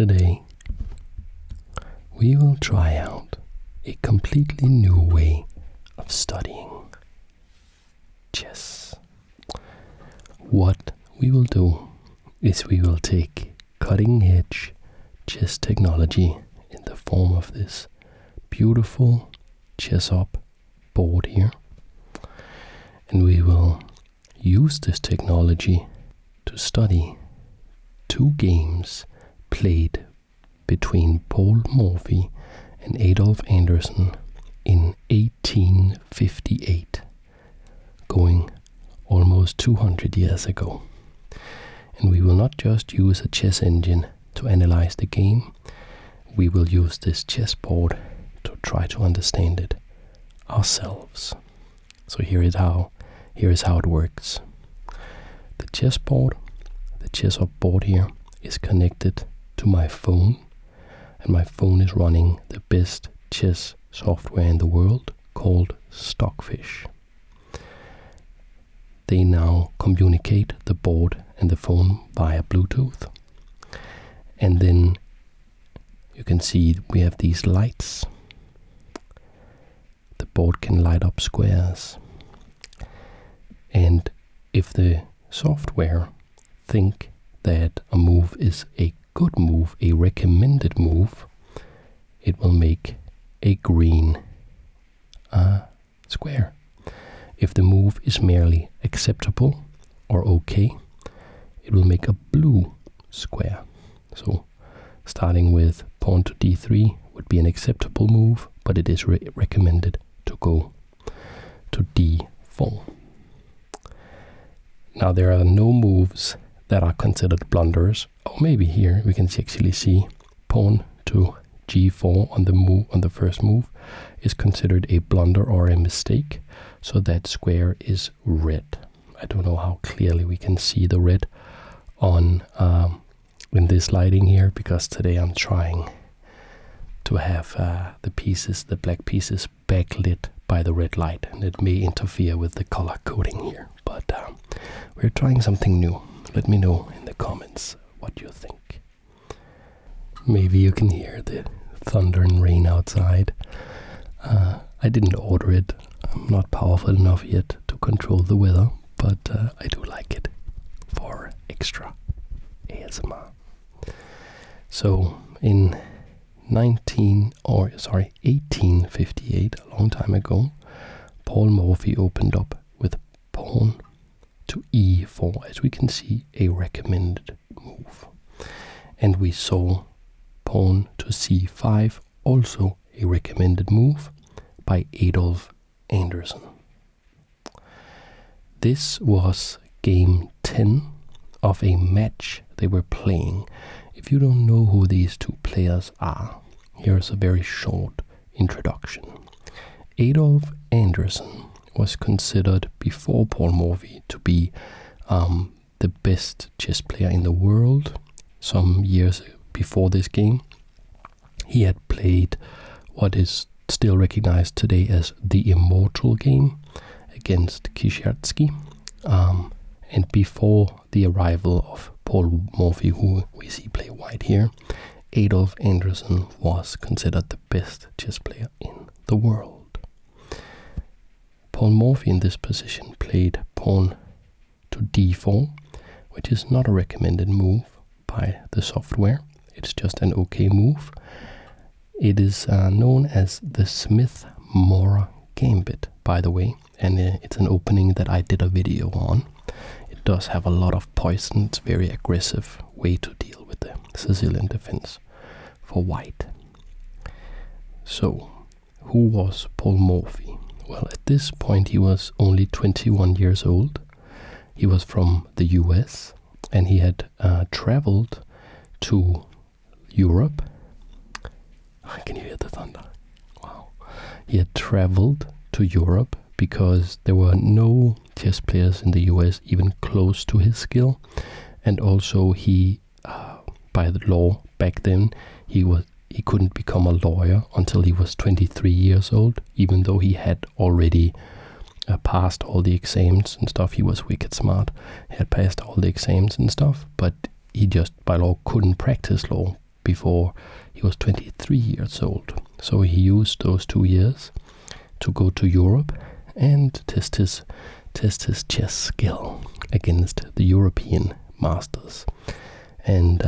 today we will try out a completely new way of studying chess. What we will do is we will take cutting-edge chess technology in the form of this beautiful chess-up board here, and we will use this technology to study two games played between Paul Morphy and Adolph Anderssen in 1858, going almost 200 years ago. And we will not just use a chess engine to analyze the game, we will use this chessboard to try to understand it ourselves. So here is how it works. The chessboard, the chess-up board here, is connected to my phone, and my phone is running the best chess software in the world called Stockfish. They now communicate the board and the phone via Bluetooth, and then you can see we have these lights. The board can light up squares, and if the software think that a move is a good move, a recommended move, it will make a green square. If the move is merely acceptable or okay, it will make a blue square. So starting with pawn to d3 would be an acceptable move, but it is recommended to go to d4. Now there are no moves that are considered blunders. Or maybe here we can actually see pawn to g4 on the first move is considered a blunder or a mistake. So that square is red. I don't know how clearly we can see the red on in this lighting here, because today I'm trying to have the black pieces backlit by the red light, and it may interfere with the color coding here. But we're trying something new. Let me know in the comments what you think. Maybe you can hear the thunder and rain outside. I didn't order it. I'm not powerful enough yet to control the weather, but I do like it for extra ASMR. So in 1858, a long time ago, Paul Morphy opened up with pawn to e4, as we can see, a recommended move. And we saw pawn to c5, also a recommended move by Adolph Anderssen. This was game 10 of a match they were playing. If you don't know who these two players are, here's a very short introduction. Adolph Anderssen was considered before Paul Morphy to be the best chess player in the world. Some years before this game, he had played what is still recognized today as the immortal game against Kishatsky. And before the arrival of Paul Morphy, who we see play white here, Adolph Anderssen was considered the best chess player in the world. Paul Morphy in this position played pawn to d4, which is not a recommended move by the software. It's just an okay move. It is known as the Smith-Morra Gambit, by the way, and it's an opening that I did a video on. It does have a lot of poison. It's a very aggressive way to deal with the Sicilian defense for white. So, who was Paul Morphy? Well, at this point he was only 21 years old. He was from the US, and he had traveled to Europe. Can you hear the thunder? Wow. He had traveled to Europe because there were no chess players in the US even close to his skill. And also he, by the law back then, he couldn't become a lawyer until he was 23 years old, even though he had already passed all the exams and stuff. He was wicked smart. He had passed all the exams and stuff, but he just by law couldn't practice law before he was 23 years old. So he used those 2 years to go to Europe and test his chess skill against the European masters. And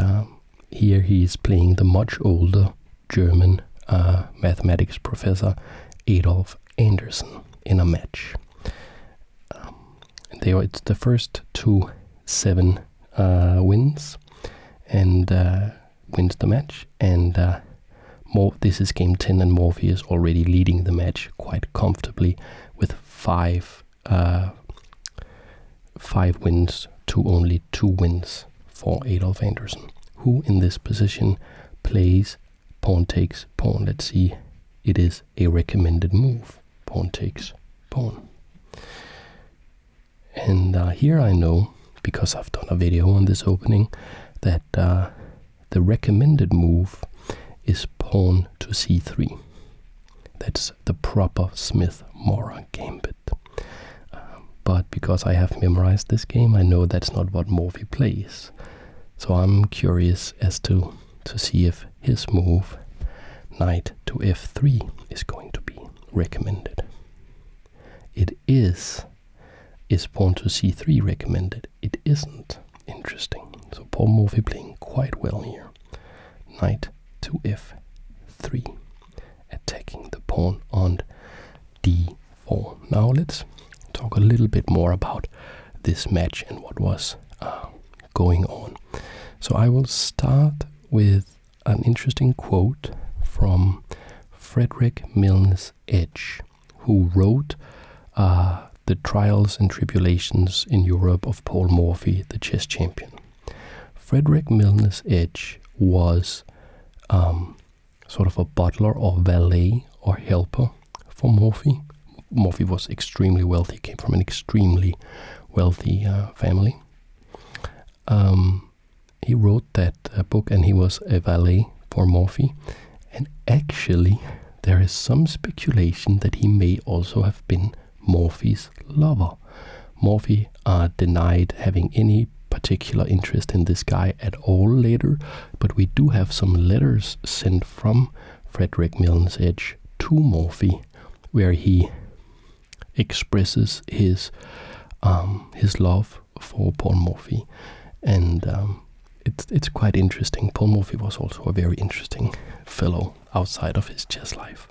here he is playing the much older German mathematics professor Adolph Anderssen in a match. It's the first 2-7 wins, and wins the match. And this is game 10, and Morphy is already leading the match quite comfortably with 5 wins to only 2 wins for Adolph Anderssen, who in this position plays pawn takes pawn. Let's see, it is a recommended move. Pawn takes pawn. And here I know, because I've done a video on this opening, that the recommended move is pawn to c3. That's the proper Smith-Morra gambit. But because I have memorized this game, I know that's not what Morphy plays. So I'm curious as to see if his move, knight to f3, is going to be recommended. It is. Is pawn to c3 recommended? It isn't. Interesting. So Paul Morphy playing quite well here. Knight to f3, attacking the pawn on d4. Now let's talk a little bit more about this match and what was going on. So I will start with an interesting quote from Frederick Milnes Edge, who wrote The Trials and Tribulations in Europe of Paul Morphy, the chess champion. Frederick Milnes Edge was sort of a butler or valet or helper for Morphy. Morphy was extremely wealthy, came from an extremely wealthy family. He wrote that book, and he was a valet for Morphy. And actually, there is some speculation that he may also have been Morphy's lover. Morphy denied having any particular interest in this guy at all later, but we do have some letters sent from Frederick Milnes Edge to Morphy, where he expresses his love for Paul Morphy, and it's quite interesting. Paul Morphy was also a very interesting fellow outside of his chess life.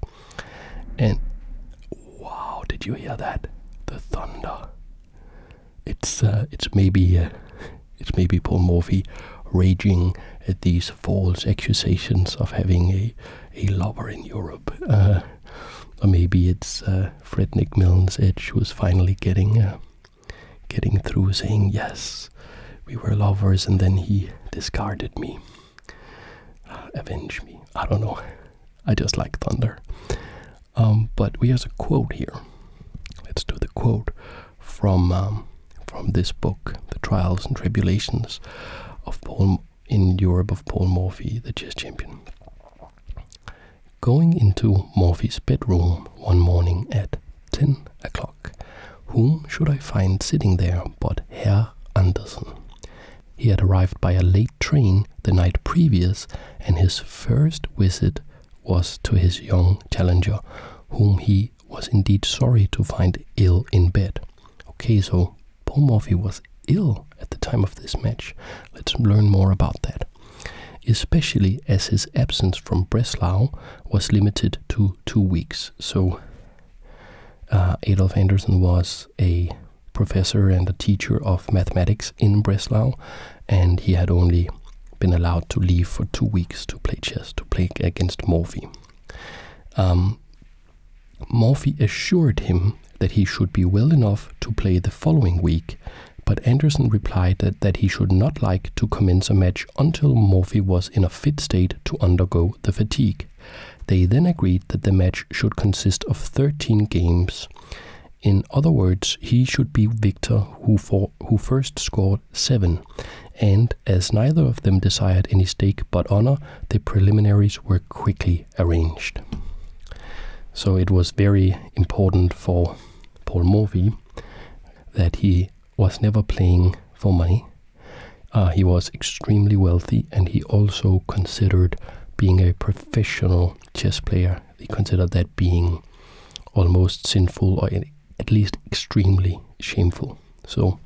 And wow, did you hear that? The thunder. It's maybe Paul Morphy raging at these false accusations of having a lover in Europe. Or maybe it's Frederick Milnes Edge who's finally getting through, saying, yes, we were lovers, and then he discarded me. Avenge me. I don't know. I just like thunder. But here's a quote here. Let's do the quote from this book, The Trials and Tribulations of Paul in Europe of Paul Morphy, the chess champion. Going into Morphy's bedroom one morning at 10 o'clock, whom should I find sitting there but Herr Anderssen? He had arrived by a late train the night previous, and his first visit was to his young challenger, whom he was indeed sorry to find ill in bed. Okay, so Paul Morphy was ill at the time of this match. Let's learn more about that. Especially as his absence from Breslau was limited to 2 weeks. So Adolph Anderssen was a professor and a teacher of mathematics in Breslau, and he had only been allowed to leave for 2 weeks to play chess, to play against Morphy. Morphy assured him that he should be well enough to play the following week, but Anderssen replied that he should not like to commence a match until Morphy was in a fit state to undergo the fatigue. They then agreed that the match should consist of 13 games. In other words, he should be victor who first scored 7, and as neither of them desired any stake but honor, the preliminaries were quickly arranged. So it was very important for Paul Morphy that he was never playing for money. He was extremely wealthy, and he also considered being a professional chess player. He considered that being almost sinful, or at least extremely shameful. So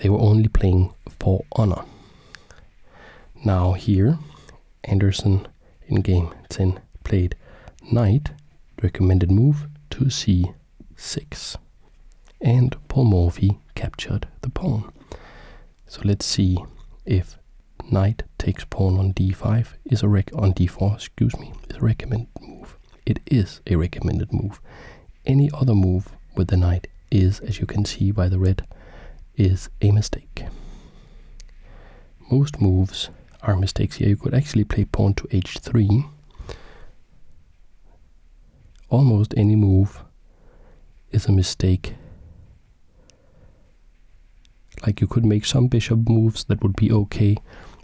they were only playing for honor. Now here, Anderssen in game 10 played knight, recommended move, to c6. And Paul Morphy captured the pawn. So let's see if knight takes pawn on d5 is on d4, is a recommended move. It is a recommended move. Any other move with the knight is, as you can see by the red, is a mistake. Most moves are mistakes here. You could actually play pawn to h3. Almost any move is a mistake. Like, you could make some bishop moves that would be okay,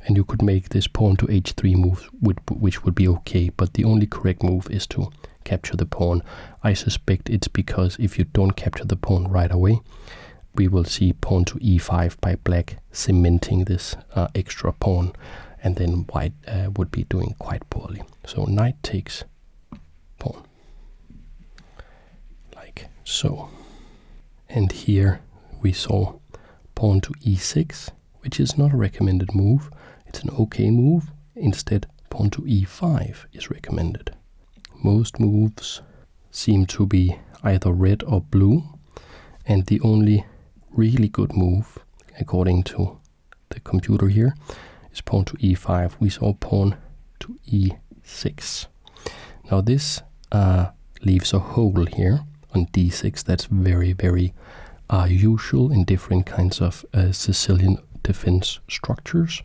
and you could make this pawn to h3 move, which would be okay, but the only correct move is to capture the pawn. I suspect it's because if you don't capture the pawn right away, we will see pawn to e5 by black cementing this extra pawn, and then white would be doing quite poorly. So knight takes pawn, like so. And here we saw pawn to e6, which is not a recommended move. It's an okay move. Instead, pawn to e5 is recommended. Most moves seem to be either red or blue, and the only really good move, according to the computer here, is pawn to e5. We saw pawn to e6. Now this leaves a hole here on d6. That's very, very usual in different kinds of Sicilian defense structures.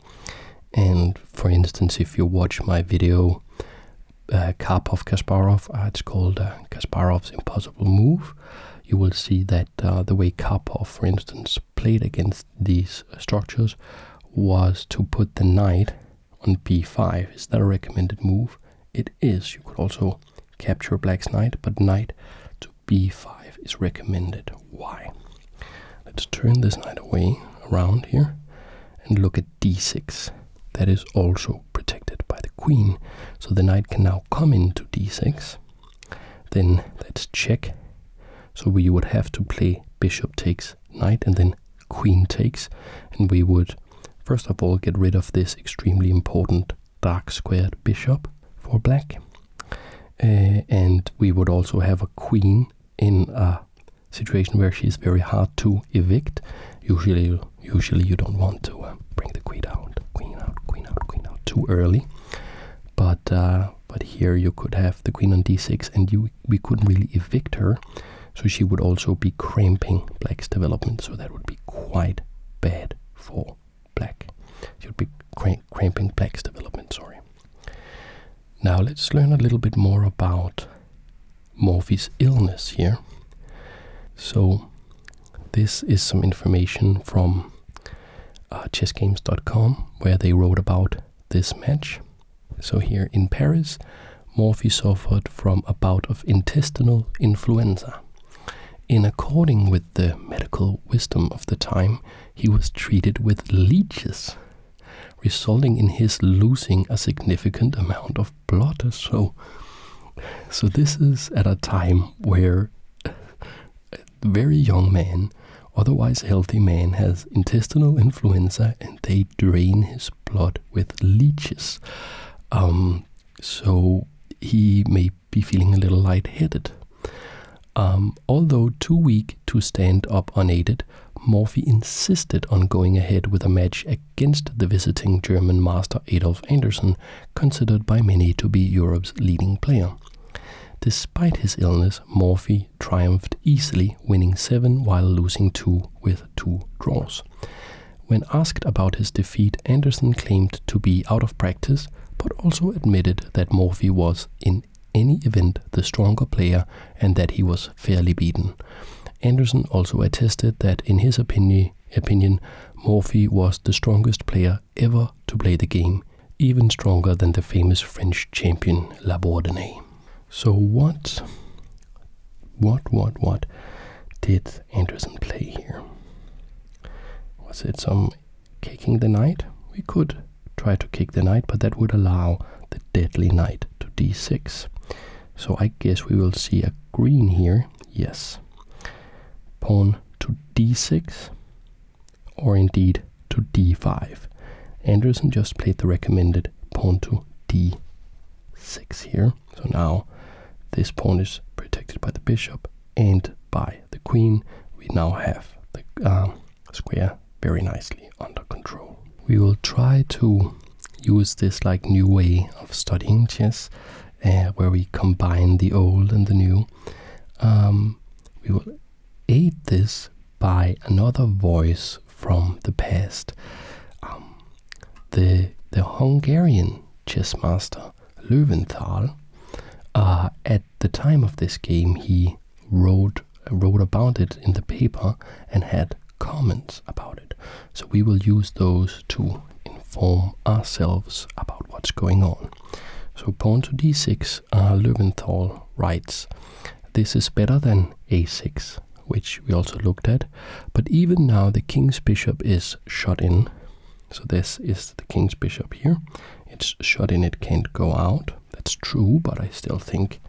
And for instance, if you watch my video Karpov-Kasparov, it's called Kasparov's Impossible Move, you will see that the way Karpov, for instance, played against these structures was to put the knight on b5. Is that a recommended move? It is. You could also capture black's knight, but knight to b5 is recommended. Why? Let's turn this knight away around here and look at d6. That is also protected by the queen. So the knight can now come into d6. Then let's check. So we would have to play bishop takes knight and then queen takes. And we would first of all get rid of this extremely important dark squared bishop for black. And we would also have a queen in a situation where she's very hard to evict. Usually you don't want to bring the queen out too early. But here you could have the queen on d6, and we couldn't really evict her, so she would also be cramping black's development. So that would be quite bad for black. She would be cramping black's development. Sorry. Now let's learn a little bit more about Morphy's illness here. So this is some information from chessgames.com, where they wrote about this match. So here in Paris, Morphy suffered from a bout of intestinal influenza. In according with the medical wisdom of the time, he was treated with leeches, resulting in his losing a significant amount of blood. So this is at a time where a very young man, otherwise healthy man, has intestinal influenza, and they drain his blood with leeches. So he may be feeling a little lightheaded. Although too weak to stand up unaided, Morphy insisted on going ahead with a match against the visiting German master Adolph Anderssen, considered by many to be Europe's leading player. Despite his illness, Morphy triumphed easily, winning 7 while losing 2 with 2 draws. When asked about his defeat, Anderssen claimed to be out of practice, but also admitted that Morphy was, in any event, the stronger player and that he was fairly beaten. Anderssen also attested that, in his opinion, Morphy was the strongest player ever to play the game, even stronger than the famous French champion Labordonnais. So what did Anderssen play here? Was it some kicking the knight. We could try to kick the knight, but that would allow the deadly knight to d6. So I guess we will see a green here. Yes. Pawn to d6, or indeed to d5. Anderssen just played the recommended pawn to d6 here. So now this pawn is protected by the bishop and by the queen. We now have the square very nicely under control. We will try to use this like new way of studying chess, where we combine the old and the new. We will aid this by another voice from the past. The Hungarian chess master Löwenthal, at the time of this game, he wrote about it in the paper and had comments about it. So we will use those to inform ourselves about what's going on. So pawn to d6, Löwenthal writes, this is better than a6, which we also looked at, but even now the king's bishop is shut in. So this is the king's bishop here. It's shut in, it can't go out. That's true, but I still think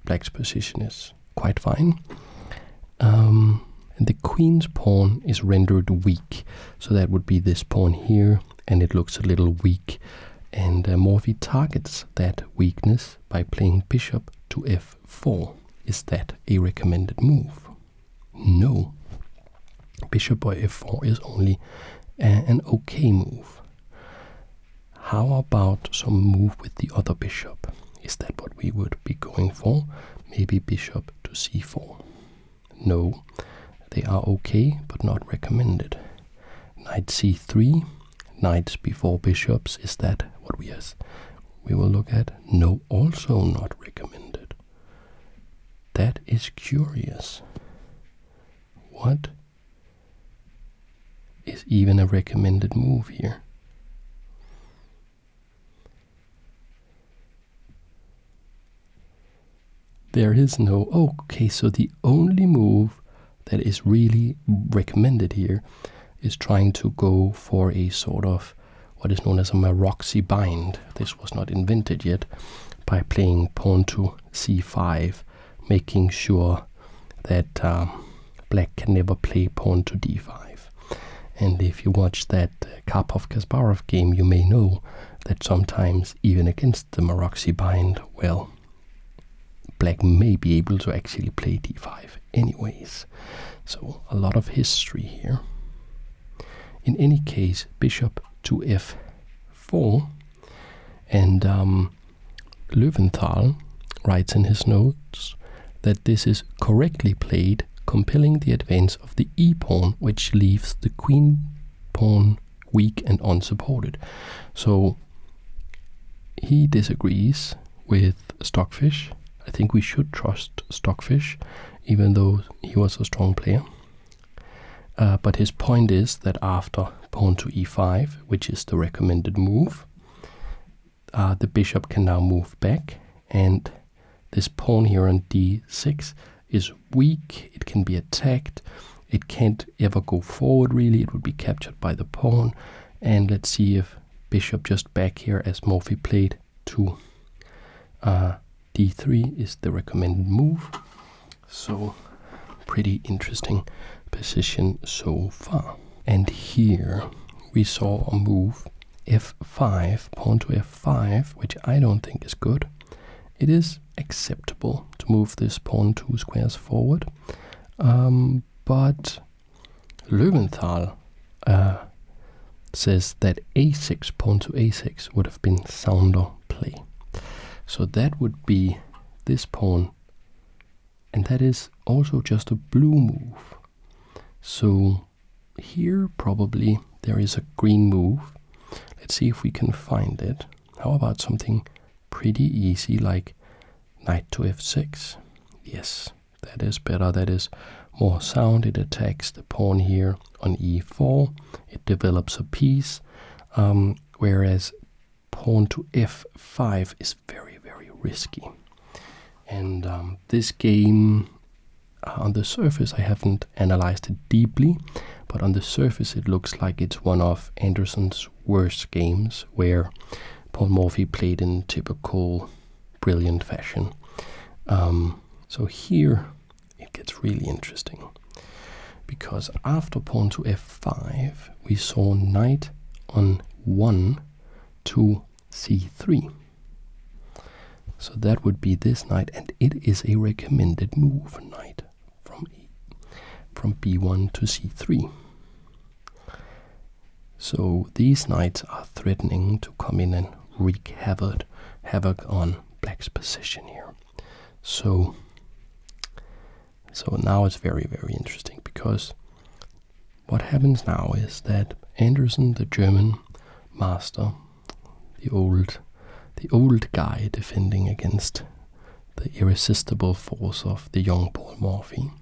black's position is quite fine. And the queen's pawn is rendered weak. So that would be this pawn here, and it looks a little weak. And Morphy targets that weakness by playing bishop to f4. Is that a recommended move? No. Bishop by f4 is only an okay move. How about some move with the other bishop? Is that what we would be going for? Maybe bishop to c4. No, they are okay, but not recommended. Knight c3, knights before bishops, is that what we will look at? No, also not recommended. That is curious. What is even a recommended move here? There is no... Okay, so the only move that is really recommended here is trying to go for a sort of what is known as a Maroczy bind. This was not invented yet, by playing pawn to c5, making sure that black can never play pawn to d5. And if you watch that Karpov-Kasparov game, you may know that sometimes, even against the Maroczy bind, well, black may be able to actually play d5 anyways. So a lot of history here. In any case, bishop to f4, and Löwenthal writes in his notes that this is correctly played, compelling the advance of the e-pawn, which leaves the queen pawn weak and unsupported. So he disagrees with Stockfish. I think we should trust Stockfish, even though he was a strong player. But his point is that after pawn to e5, which is the recommended move, the bishop can now move back, and this pawn here on d6 is weak. It can be attacked. It can't ever go forward, really. It would be captured by the pawn. And let's see if bishop just back here, as Morphy played, to d3 is the recommended move. So pretty interesting position so far. And here we saw a move f5, pawn to f5, which I don't think is good. It is acceptable to move this pawn 2 squares forward, but Löwenthal says that a6, pawn to a6, would have been sounder play. So that would be this pawn, and that is also just a blue move. So here probably there is a green move. Let's see if we can find it. How about something pretty easy like knight to f6? Yes, that is better. That is more sound. It attacks the pawn here on e4. It develops a piece, whereas pawn to f5 is very, very risky. And this game On the surface, I haven't analyzed it deeply, but on the surface it looks like it's one of Anderssen's worst games, where Paul Morphy played in typical brilliant fashion. So here it gets really interesting, because after pawn to f5 we saw knight on 1 to c3. So that would be this knight, and it is a recommended move, knight from b1 to c3. So these knights are threatening to come in and wreak havoc on black's position here. So now it's very, very interesting, because what happens now is that Anderssen, the German master, the old guy defending against the irresistible force of the young Paul Morphy,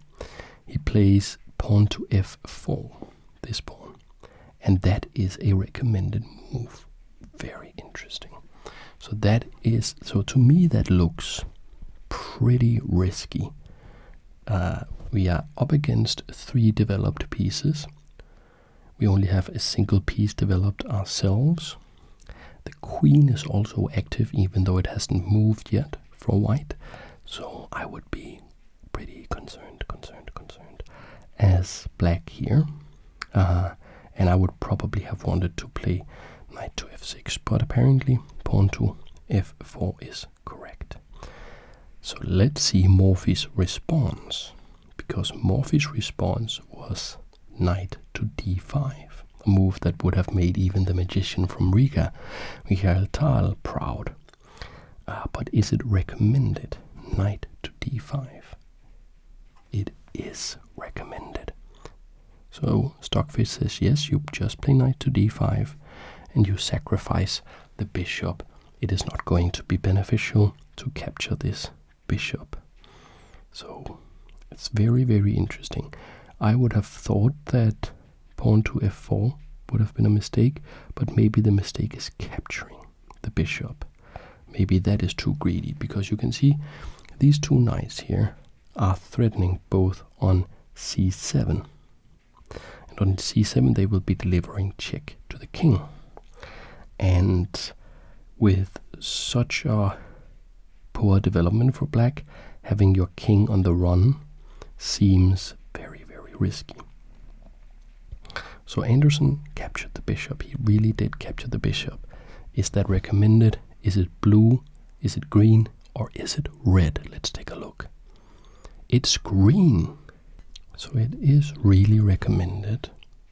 he plays pawn to f4, this pawn, and that is a recommended move. Very interesting. So to me that looks pretty risky. We are up against 3 developed pieces. We only have a single piece developed ourselves. The queen is also active, even though it hasn't moved yet for white. So I would be pretty concerned as black here. And I would probably have wanted to play knight to f6, but apparently pawn to f4 is correct. So let's see Morphy's response, because Morphy's response was knight to d5, a move that would have made even the magician from Riga, Michael Tal, proud. But is it recommended? Knight to d5. It is recommended. So Stockfish says yes, you just play knight to d5 and you sacrifice the bishop. It is not going to be beneficial to capture this bishop. So it's very, very interesting. I would have thought that pawn to f4 would have been a mistake, but maybe the mistake is capturing the bishop. Maybe that is too greedy, because you can see these 2 knights here are threatening both on c7. And on c7 they will be delivering check to the king. And with such a poor development for black, having your king on the run seems very, very risky. So Anderssen captured the bishop. He really did capture the bishop. Is that recommended? Is it blue? Is it green? Or is it red? Let's take a look. It's green. So it is really recommended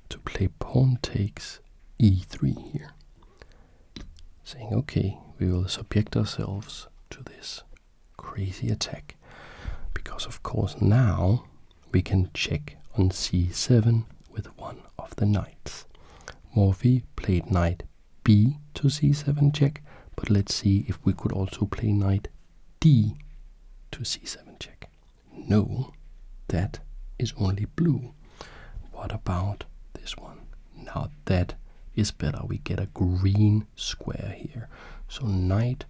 to play pawn takes e3 here, saying, okay, we will subject ourselves to this crazy attack, because of course now we can check on c7 with one of the knights. Morphy played knight b to c7 check, but let's see if we could also play knight d to c7 check. No, that is only blue. What about this one? Now that is better. We get a green square here. So knight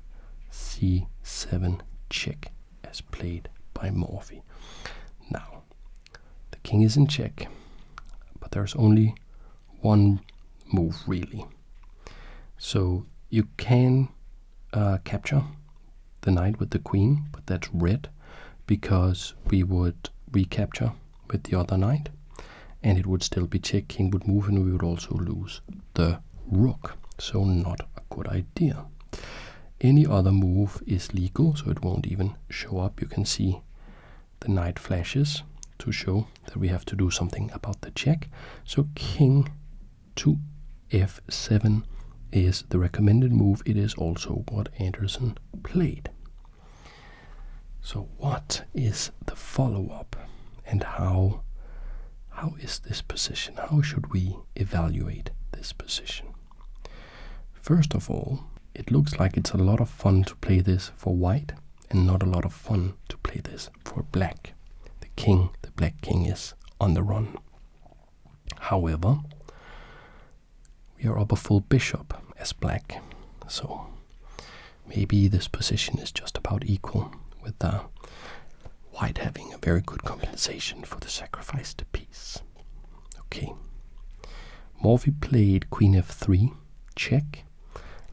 c7 check as played by Morphy. Now the king is in check, but there's only one move really. So you can capture the knight with the queen, but that's red, because we would recapture with the other knight and it would still be check, king would move, and we would also lose the rook. So not a good idea. Any other move is legal, so it won't even show up. You can see the knight flashes to show that we have to do something about the check. So king to f7 is the recommended move. It is also what Anderssen played. So what is the follow-up, and how is this position? How should we evaluate this position? First of all, it looks like it's a lot of fun to play this for white and not a lot of fun to play this for black. The black king is on the run. However, we are up a full bishop as black, so maybe this position is just about equal with the despite having a very good compensation for the sacrificed piece. Okay. Morphy played queen f3, check.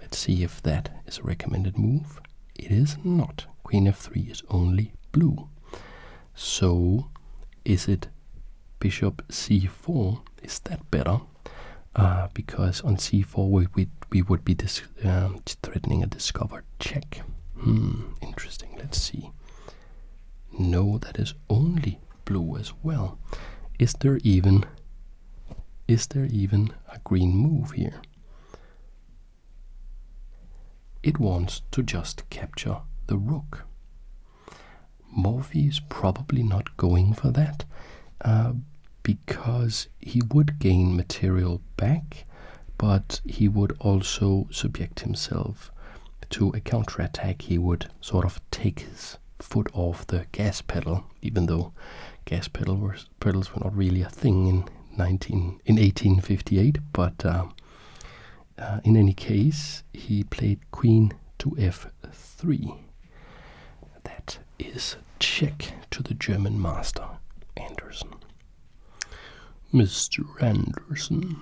Let's see if that is a recommended move. It is not. Queen f3 is only blue. So is it bishop c4? Is that better? Because on c4 we would be threatening a discovered check. Interesting. Let's see. No, that is only blue as well. Is there even a green move here? It wants to just capture the rook. Morphy is probably not going for that, because he would gain material back, but he would also subject himself to a counterattack. He would sort of take his foot off the gas pedal, even though gas pedals were not really a thing in 1858. But in any case, he played queen to f3. That is check to the German master, Anderssen. Mr. Anderssen.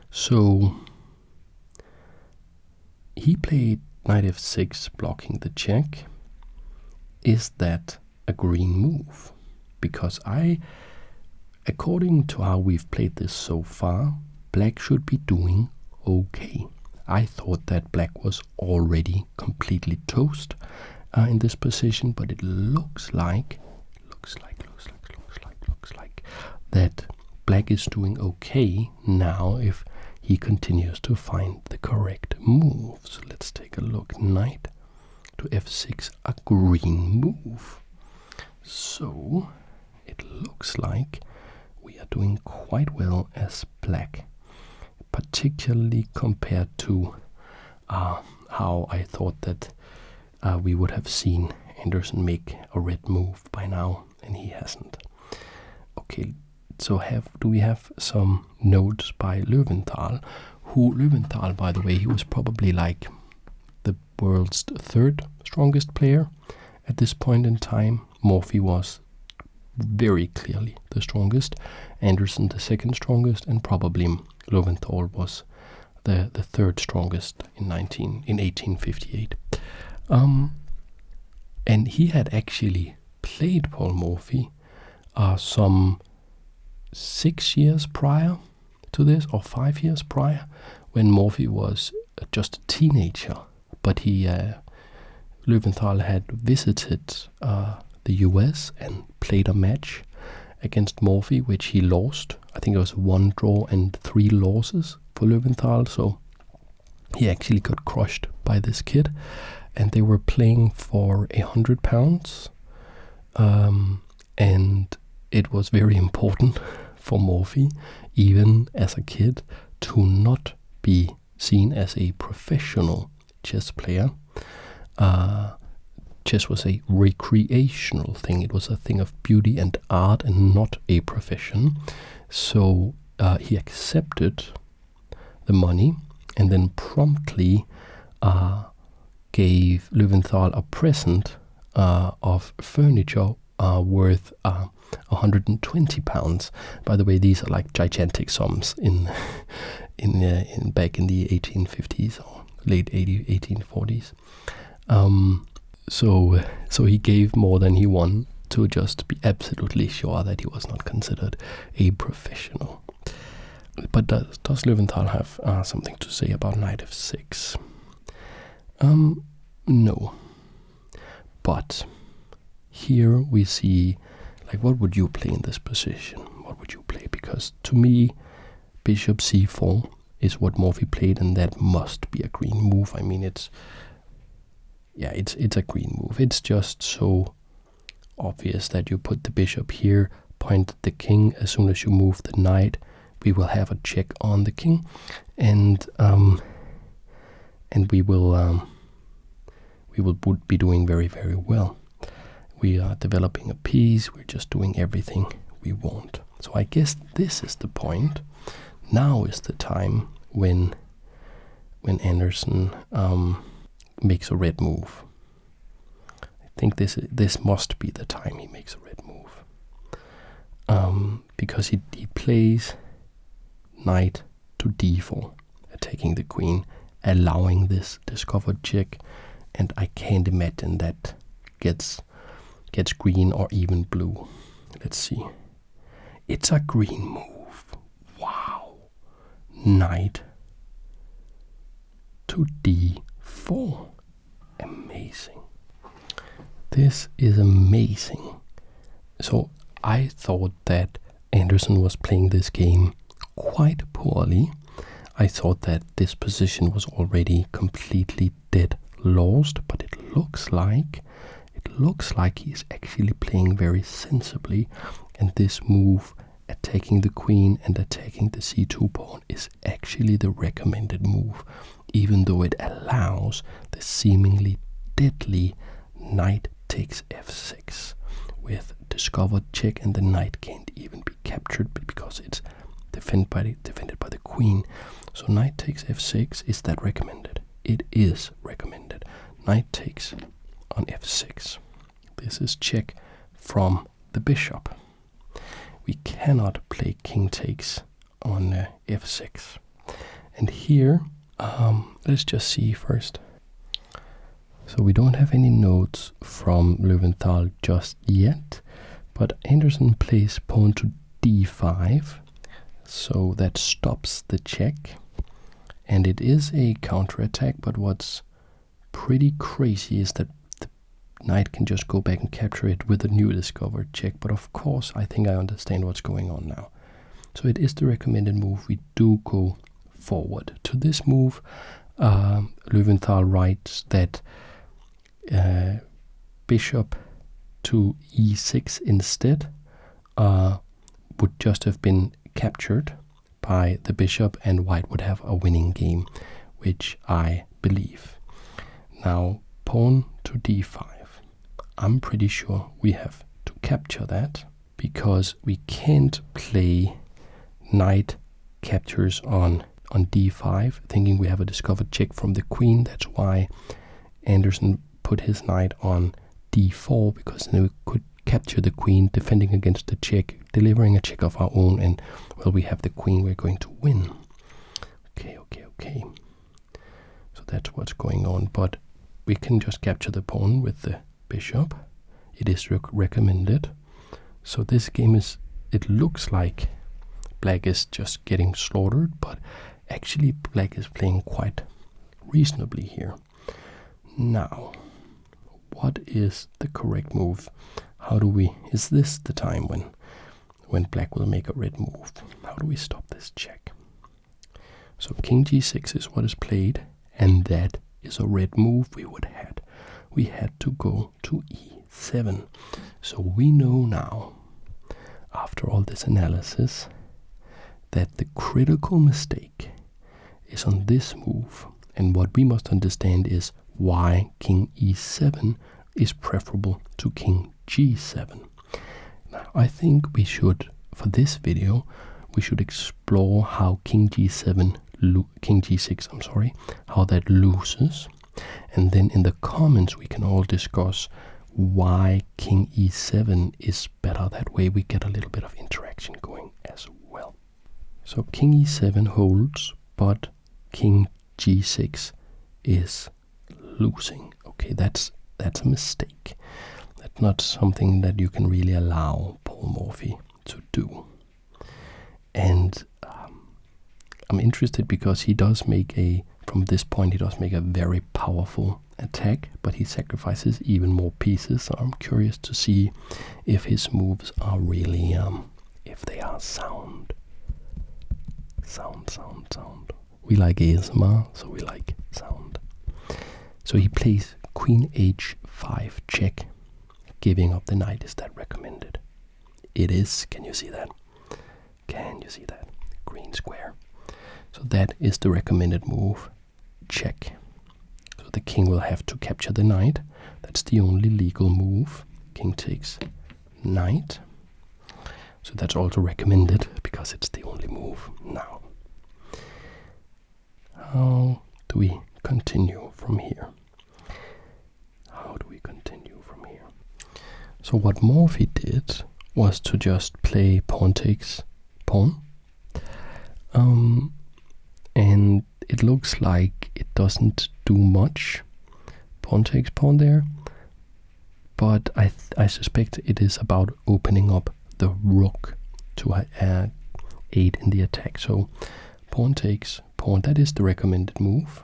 So he played knight f6, blocking the check. Is that a green move? Because according to how we've played this so far, black should be doing okay. I thought that black was already completely toast in this position, but it looks like that black is doing okay now if he continues to find the correct moves. Let's take a look. Knight to f6, a green move. So it looks like we are doing quite well as black, particularly compared to how I thought that we would have seen Anderssen make a red move by now, and he hasn't. Okay, so do we have some notes by Löwenthal? Löwenthal, by the way, he was probably like the world's third strongest player at this point in time. Morphy was very clearly the strongest, Anderssen the second strongest, and probably Löwenthal was the third strongest in 1858. And he had actually played Paul Morphy some 6 years prior to this, or 5 years prior, when Morphy was just a teenager. But Löwenthal had visited the US and played a match against Morphy, which he lost. I think it was 1 draw and 3 losses for Löwenthal, so he actually got crushed by this kid. And they were playing for £100, and it was very important for Morphy, even as a kid, to not be seen as a professional chess player. Chess was a recreational thing. It was a thing of beauty and art and not a profession. So he accepted the money and then promptly gave Löwenthal a present of furniture worth £120. By the way, these are like gigantic sums in back in the 1850s or late 1840s. So he gave more than he won to just be absolutely sure that he was not considered a professional. But does Löwenthal have something to say about knight f6? No. But here we see, like, what would you play in this position? What would you play? Because to me, bishop c4 is what Morphy played, and that must be a green move. I mean, it's a green move. It's just so obvious that you put the bishop here, point the king. As soon as you move the knight, we will have a check on the king, and we will be doing very, very well. We are developing a piece. We're just doing everything we want. So I guess this is the point. Now is the time when Anderssen makes a red move. think this must be the time he makes a red move. Because he plays knight to d4, attacking the queen, allowing this discovered check, and I can't imagine that gets green or even blue. Let's see. It's a green move. Wow. Knight to d4. Amazing. This is amazing. So I thought that Anderssen was playing this game quite poorly. I thought that this position was already completely dead lost, but it looks like he's actually playing very sensibly, and this move, attacking the queen and attacking the c2 pawn, is actually the recommended move, even though it allows the seemingly deadly knight takes f6 with discovered check, and the knight can't even be captured because it's defended by the queen. So knight takes f6, is that recommended? It is recommended. Knight takes on f6. This is check from the bishop. We cannot play king takes on f6. And here, let's just see first. So we don't have any notes from Löwenthal just yet, but Anderssen plays pawn to d5, so that stops the check. And it is a counterattack, but what's pretty crazy is that the knight can just go back and capture it with a new discovered check. But of course, I think I understand what's going on now. So it is the recommended move. We do go forward. To this move, Löwenthal writes that bishop to e6 instead would just have been captured by the bishop, and white would have a winning game, which I believe. Now, pawn to d5. I'm pretty sure we have to capture that, because we can't play knight captures on d5, thinking we have a discovered check from the queen. That's why Anderssen put his knight on d4, because then we could capture the queen, defending against the check, delivering a check of our own, and well, we have the queen, we're going to win. Okay. So that's what's going on, but we can just capture the pawn with the bishop. It is recommended. So this game is, it looks like black is just getting slaughtered, but actually black is playing quite reasonably here. Now, what is the correct move? How do we, is this the time when black will make a red move? How do we stop this check? So king g6 is what is played, and that is a red move we would have. We had to go to e7. So we know now, after all this analysis, that the critical mistake is on this move, and what we must understand is why king e7 is preferable to king g7. Now, I think we should, for this video, we should explore how king g6, how that loses, and then in the comments we can all discuss why king e7 is better. That way we get a little bit of interaction going as well. So king e7 holds, but king g6 is losing. Okay, that's a mistake. That's not something that you can really allow Paul Morphy to do. And I'm interested because he does make from this point he does make a very powerful attack, but he sacrifices even more pieces. So I'm curious to see if his moves are really, if they are sound. Sound. We like ASMR, so we like sound. So he plays queen h5 check, giving up the knight. Is that recommended? It is. Can you see that? Can you see that? Green square. So that is the recommended move. Check. So the king will have to capture the knight. That's the only legal move. King takes knight. So that's also recommended because it's the only move. Now, how do we continue from here? How do we continue from here? So what Morphy did was to just play pawn takes pawn. And it looks like it doesn't do much. Pawn takes pawn there. But I suspect it is about opening up the rook to aid in the attack. So pawn takes pawn, that is the recommended move.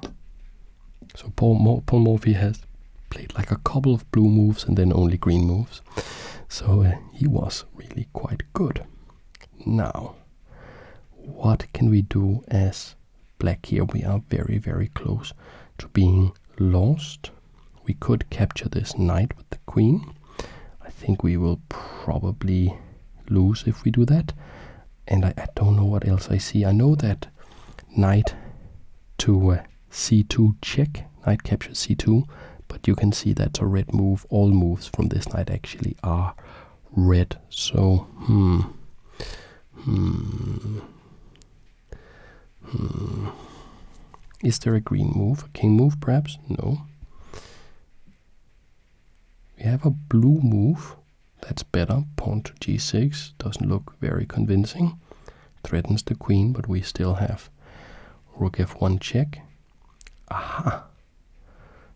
So Paul Morphy has played like a couple of blue moves and then only green moves. So he was really quite good. Now, what can we do as black here? We are very, very close to being lost. We could capture this knight with the queen. I think we will probably lose if we do that. And I don't know what else I see. I know that knight to c2 check, knight captures c2, but you can see that's a red move. All moves from this knight actually are red. So, Is there a green move? A king move perhaps? No. We have a blue move. That's better. Pawn to g6 doesn't look very convincing. Threatens the queen, but we still have rook f1 check. Aha!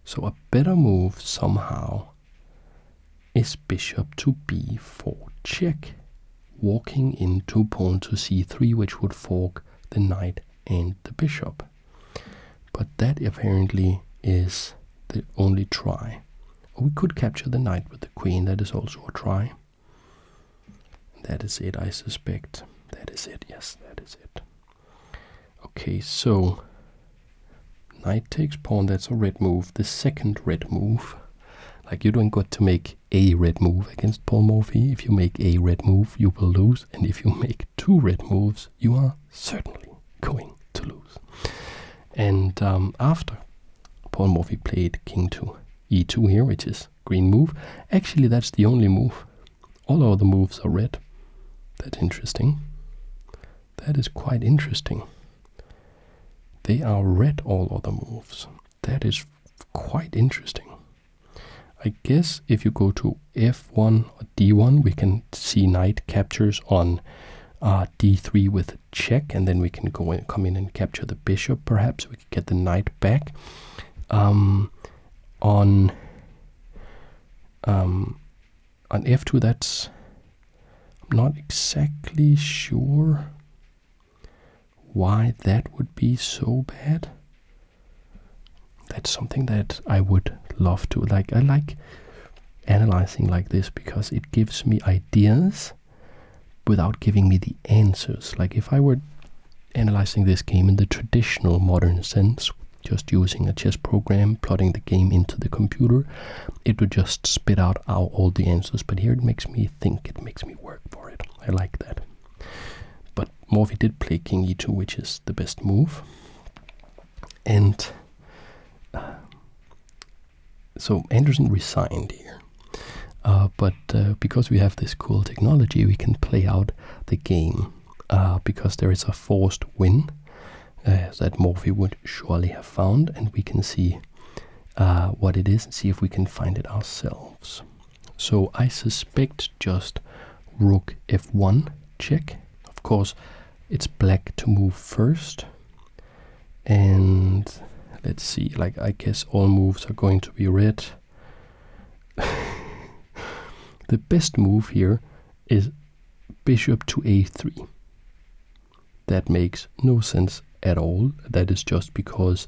So a better move somehow is bishop to b4 check, walking into pawn to c3, which would fork the knight and the bishop. But that apparently is the only try. We could capture the knight with the queen. That is also a try. That is it, I suspect. That is it. Yes, that is it. Okay, so knight takes pawn. That's a red move. The second red move. Like, you don't got to make a red move against Paul Morphy. If you make a red move, you will lose. And if you make two red moves, you are certainly going to lose. And after Paul Morphy played king to e2 here, which is green move. Actually, that's the only move. All other moves are red. That's interesting. That is quite interesting. They are red, all other moves. That is quite interesting. I guess if you go to f1 or d1, we can see knight captures on d3 with a check, and then we can come in and capture the bishop. Perhaps we could get the knight back. On f2, that's, I'm not exactly sure why that would be so bad. That's something that I would love to, like, I like analyzing like this because it gives me ideas without giving me the answers. Like, if I were analyzing this game in the traditional modern sense, just using a chess program, plotting the game into the computer, it would just spit out all the answers. But here it makes me think, it makes me work for it. I like that. But Morphy did play king e2, which is the best move. And so Anderssen resigned here. But because we have this cool technology, we can play out the game because there is a forced win that Morphy would surely have found, and we can see what it is and see if we can find it ourselves. So I suspect just rook f1 check. Of course, it's black to move first, and let's see, like, I guess all moves are going to be red. The best move here is bishop to a3. That makes no sense at all. That is just because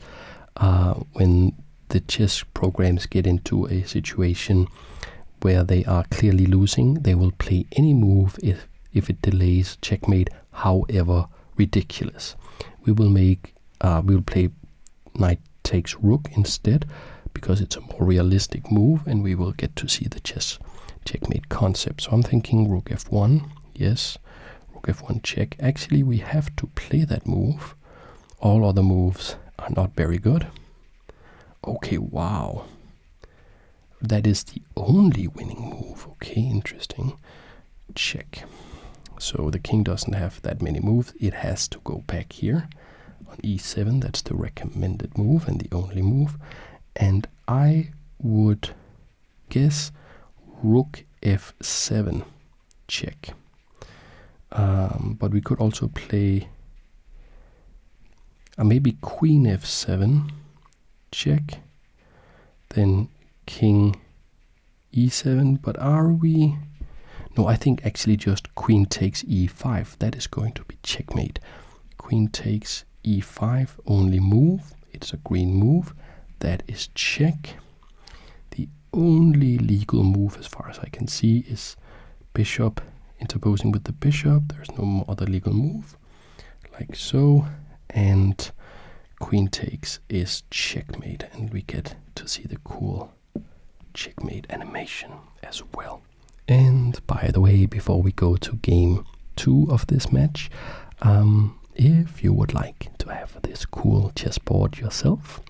when the chess programs get into a situation where they are clearly losing, they will play any move if it delays checkmate, however ridiculous. We'll play knight takes rook instead because it's a more realistic move, and we will get to see the checkmate concept. So I'm thinking rook f1, yes, rook f1 check. Actually, we have to play that move. All other moves are not very good. Okay, wow. That is the only winning move. Okay, interesting. Check. So the king doesn't have that many moves. It has to go back here on e7. That's the recommended move and the only move. And I would guess rook f7 check. But we could also play maybe queen f7 check, then king e7. But are we? No, I think actually just queen takes e5. That is going to be checkmate. Queen takes e5, only move. It's a green move. That is check. The only legal move, as far as I can see, is bishop interposing with the bishop. There's no other legal move, like so. And queen takes is checkmate, and we get to see the cool checkmate animation as well. And by the way, before we go to game 2 of this match, if you would like to have this cool chessboard yourself,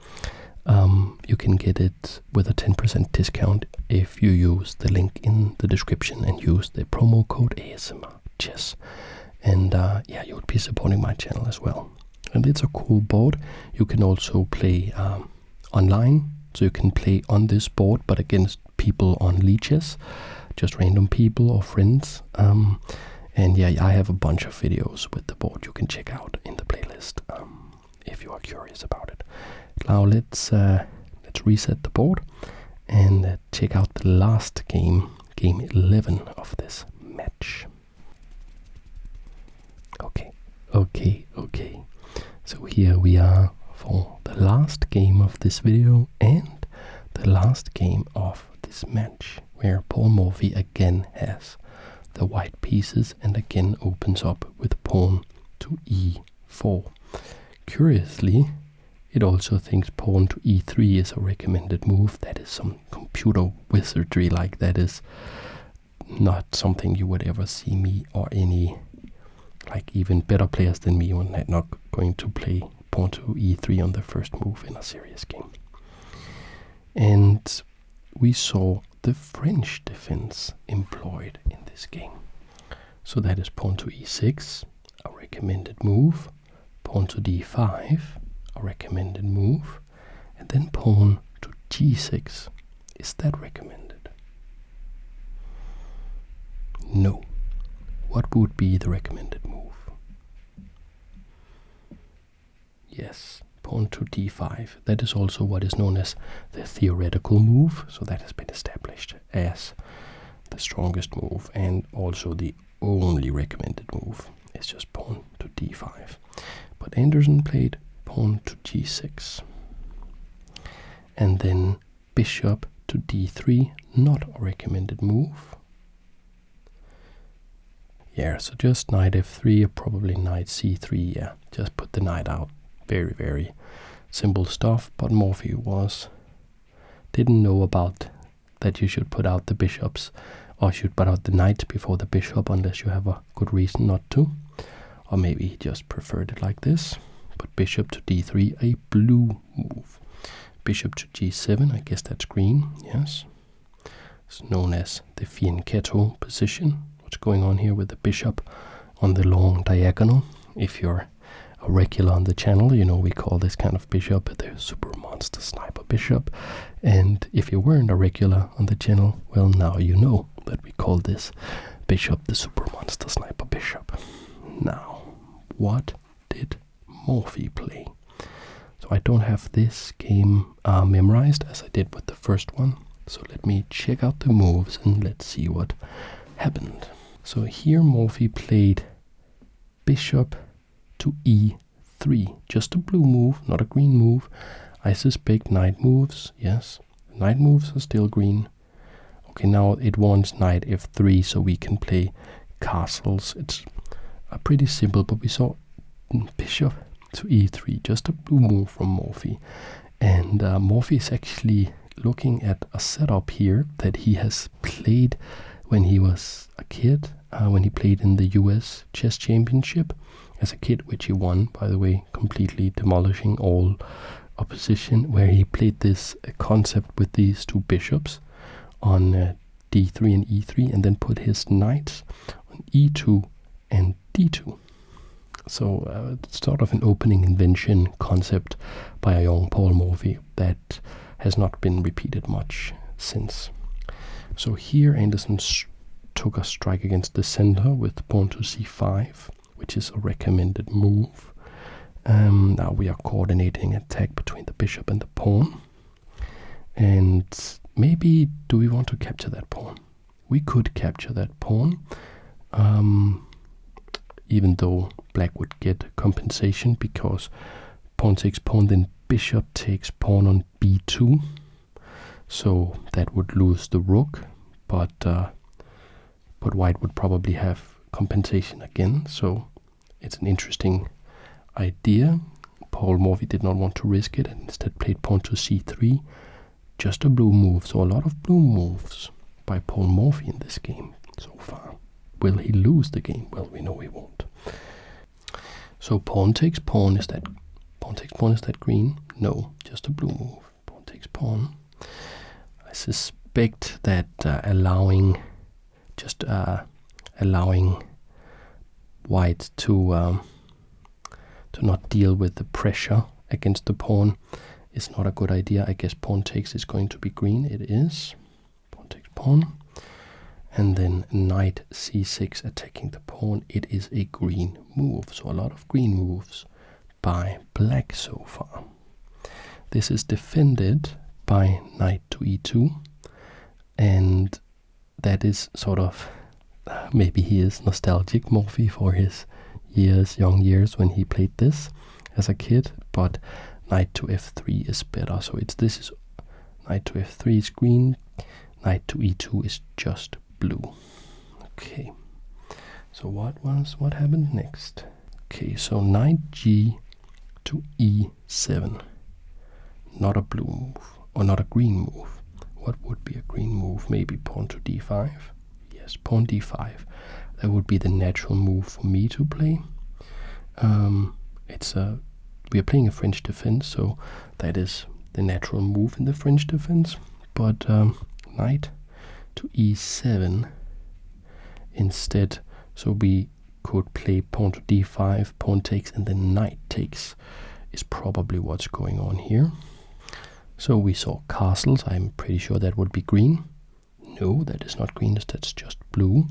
you can get it with a 10% discount if you use the link in the description and use the promo code ASMR Chess. And yeah, you would be supporting my channel as well. And it's a cool board. You can also play online, so you can play on this board, but against people on Lichess, just random people or friends. And yeah, I have a bunch of videos with the board you can check out in the playlist if you are curious about it. Now let's reset the board and check out the last game, game 11 of this match. Okay. So here we are for the last game of this video and the last game of this match, where Paul Morphy again has the white pieces and again opens up with pawn to e4. Curiously, it also thinks pawn to e3 is a recommended move. That is some computer wizardry. Like, that is not something you would ever see me or any, like, even better players than me when they're not going to play pawn to e3 on the first move in a serious game. And we saw the French defense employed in this game. So that is pawn to e6, a recommended move, pawn to d5, a recommended move, and then pawn to g6. Is that recommended? No. What would be the recommended move? Yes, pawn to d5. That is also what is known as the theoretical move, so that has been established as the strongest move, and also the only recommended move is just pawn to d5. But Anderssen played pawn to g6, and then bishop to d3, not a recommended move. Yeah, so just knight f3, or probably knight c3. Yeah, just put the knight out. Very, very simple stuff. But Morphy didn't know about that you should put out the bishops, or should put out the knight before the bishop, unless you have a good reason not to. Or maybe he just preferred it like this. But bishop to d3, a blue move. Bishop to g7, I guess that's green, yes. It's known as the fianchetto position. What's going on here with the bishop on the long diagonal? If you're a regular on the channel, you know we call this kind of bishop the super monster sniper bishop. And if you weren't a regular on the channel, well, now you know that we call this bishop the super monster sniper bishop. Now, what did Morphy play? So I don't have this game memorized as I did with the first one. So let me check out the moves and let's see what happened. So here Morphy played bishop to e3. Just a blue move, not a green move. I suspect knight moves. Yes, knight moves are still green. Okay, now it wants knight f3, so we can play castles. It's pretty simple, but we saw bishop to e3, just a blue move from Morphy. And Morphy is actually looking at a setup here that he has played when he was a kid, when he played in the US Chess Championship as a kid, which he won, by the way, completely demolishing all opposition, where he played this concept with these two bishops on d3 and e3, and then put his knights on e2 and d2. So it's sort of an opening invention concept by a young Paul Morphy that has not been repeated much since. So here Anderssen took a strike against the center with pawn to c5, which is a recommended move. Now we are coordinating attack between the bishop and the pawn. And maybe do we want to capture that pawn? We could capture that pawn, even though black would get compensation because pawn takes pawn, then bishop takes pawn on b2. So that would lose the rook, but white would probably have compensation again. So it's an interesting idea. Paul Morphy did not want to risk it and instead played pawn to c3. Just a blue move, so a lot of blue moves by Paul Morphy in this game so far. Will he lose the game? Well, we know he won't. So pawn takes pawn, is that green? No, just a blue move. Pawn takes pawn. I suspect that allowing white to not deal with the pressure against the pawn is not a good idea. I guess pawn takes is going to be green. It is. Pawn takes pawn. And then knight c6 attacking the pawn. It is a green move. So a lot of green moves by black so far. This is defended by knight to e2. And that is sort of, maybe he is nostalgic, Morphy, for his young years when he played this as a kid, but knight to f3 is better. So this is knight to f3 is green, knight to e2 is just blue. Okay, so what happened next? Okay, so knight g to e7, not a blue move or not a green move. What would be a green move? Maybe pawn to d5. Yes, pawn d5. That would be the natural move for me to play. We are playing a French defense, so that is the natural move in the French defense. But knight to e7 instead, so we could play pawn to d5, pawn takes, and then knight takes is probably what's going on here. So we saw castles. I'm pretty sure that would be green. No, that is not green, that's just blue.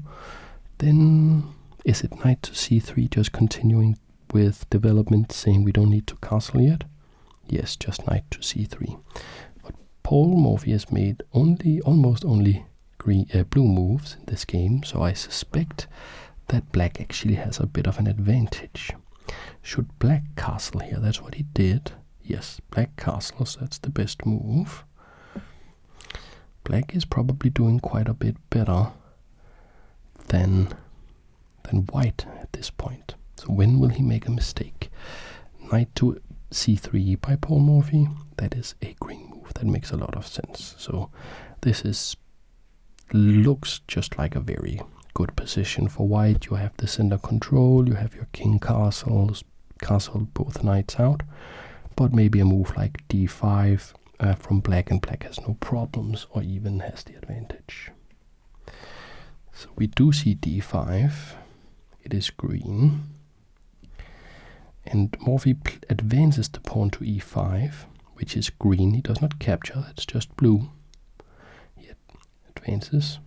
Then is it knight to c3, just continuing with development, saying we don't need to castle yet? Yes, just knight to c3. But Paul Morphy has made almost only blue moves in this game, so I suspect that black actually has a bit of an advantage. Should black castle here? That's what he did. Yes, black castles, that's the best move. Black is probably doing quite a bit better than white at this point. So when will he make a mistake? Knight to c3 by Paul Morphy. That is a green move. That makes a lot of sense. So this looks just like a very good position for white. You have the center control. You have your king castle both knights out. But maybe a move like d5 from black, and black has no problems or even has the advantage. So we do see d5. It is green. And Morphy advances the pawn to e5, which is green. He does not capture, that's just blue. He advances.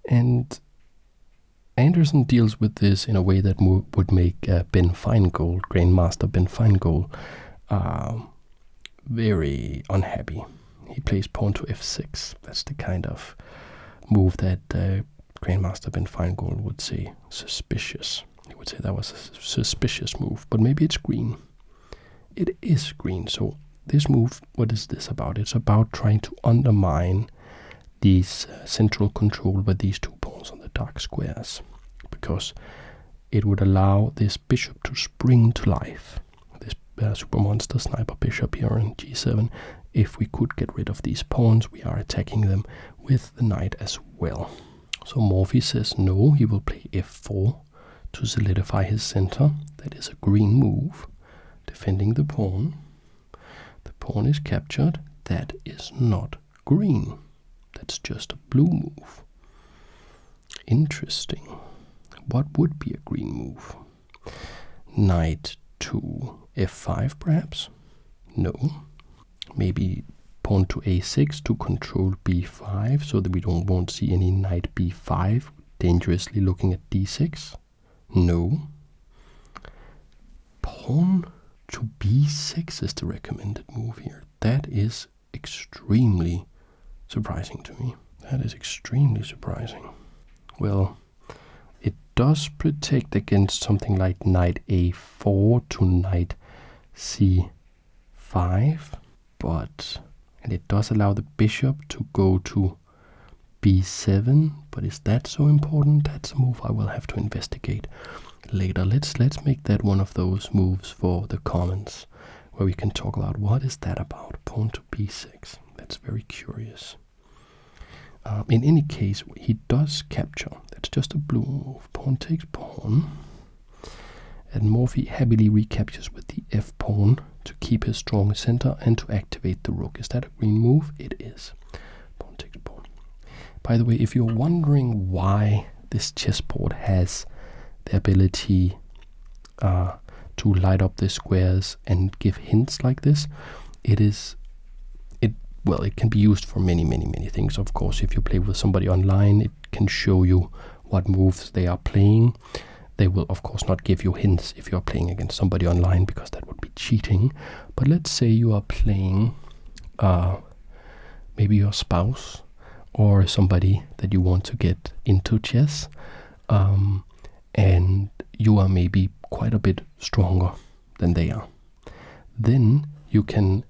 And Anderssen deals with this in a way that would make Ben Feingold, Grandmaster Ben Feingold, very unhappy. He plays pawn to f6. That's the kind of move that Grandmaster Ben Feingold would say suspicious. He would say that was a suspicious move, but maybe it's green. It is green, so this move, what is this about? It's about trying to undermine these central control by these two pawns on the dark squares, because it would allow this bishop to spring to life. This super monster sniper bishop here on g7. If we could get rid of these pawns, we are attacking them with the knight as well. So Morphy says no, he will play f4 to solidify his center. That is a green move, defending the pawn. The pawn is captured. That is not green. That's just a blue move. Interesting. What would be a green move? Knight to f5 perhaps? No. Maybe pawn to a6 to control b5 so that we won't see any knight b5 dangerously looking at d6? No. Pawn to b6 is the recommended move here. That is extremely surprising to me. That is extremely surprising. Well, it does protect against something like knight a4 to knight c5, and it does allow the bishop to go to b7, but is that so important? That's a move I will have to investigate later. Let's make that one of those moves for the comments where we can talk about what is that about. Pawn to b6. That's very curious. In any case, he does capture. That's just a blue move. Pawn takes pawn. And Morphy happily recaptures with the f pawn to keep his strong center and to activate the rook. Is that a green move? It is. Pawn takes pawn. By the way, if you're wondering why this chessboard has the ability to light up the squares and give hints like this, well, it can be used for many things. Of course, if you play with somebody online, it can show you what moves they are playing. They will, of course, not give you hints if you're playing against somebody online, because that would be cheating. But let's say you are playing maybe your spouse or somebody that you want to get into chess, and you are maybe quite a bit stronger than they are. Then you can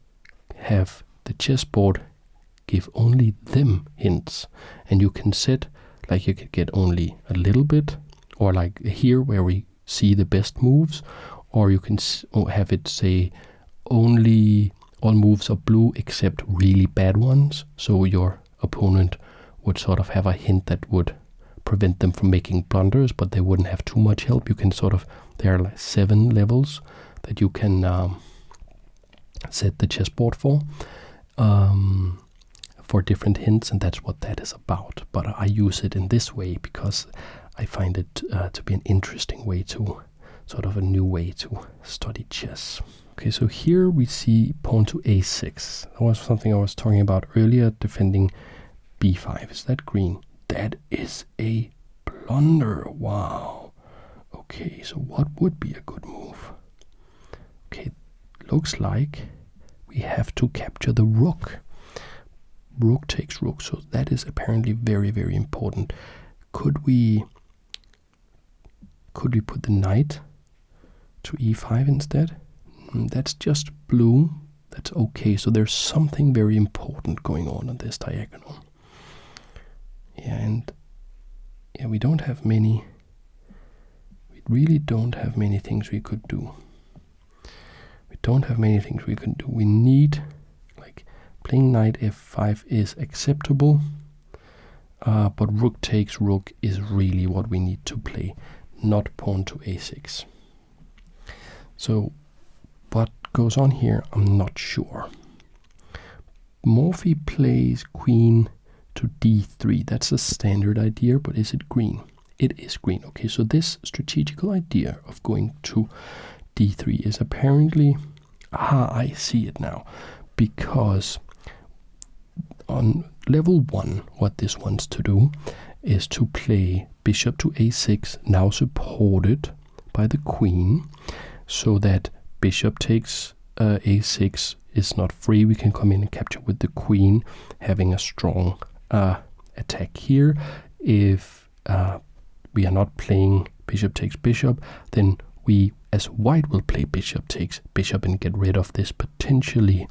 have the chessboard give only them hints, and you can set, like, you could get only a little bit, or like here where we see the best moves, or you can have it say only all moves are blue except really bad ones, so your opponent would sort of have a hint that would prevent them from making blunders, but they wouldn't have too much help. You can sort of, there are like 7 levels that you can set the chessboard for different hints, and that's what that is about. But I use it in this way because I find it to be an interesting way to, sort of a new way to study chess. Okay, so here we see pawn to a6. That was something I was talking about earlier, defending b5. Is that green? That is a blunder. Wow. Okay, so what would be a good move? Okay, looks like we have to capture the rook. Rook takes rook, so that is apparently very important. Could we put the knight to e5 instead? That's just blue. That's okay. So there's something very important going on this diagonal. Yeah, and yeah, we don't have many. We really don't have many things we could do. We don't have many things we can do. We need, like, playing knight f5 is acceptable, but rook takes rook is really what we need to play, not pawn to a6. So what goes on here, I'm not sure. Morphy plays queen to d3. That's a standard idea, but is it green? It is green. Okay, so this strategical idea of going to d3 is apparently, I see it now, because on level 1, what this wants to do is to play bishop to a6, now supported by the queen, so that bishop takes a6 is not free. We can come in and capture with the queen, having a strong attack here. If we are not playing bishop takes bishop, then we as white will play bishop takes bishop and get rid of this potentially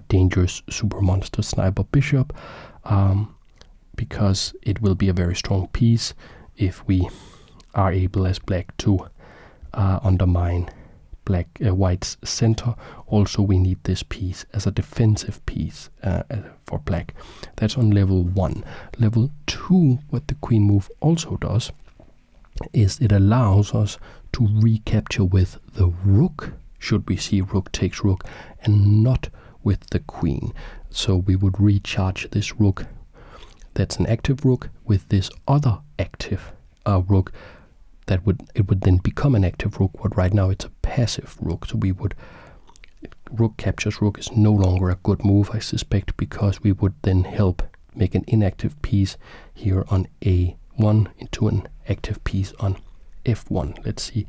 dangerous super monster sniper bishop, because it will be a very strong piece if we are able as black to undermine white's center. Also, we need this piece as a defensive piece for black. That's on level 1. Level 2, what the queen move also does is it allows us to recapture with the rook, should we see rook takes rook, and not with the queen. So we would recharge this rook, that's an active rook, with this other active rook. It would then become an active rook, but right now it's a passive rook. So we would rook captures rook is no longer a good move, I suspect, because we would then help make an inactive piece here on a1 into an active piece on f1. Let's see.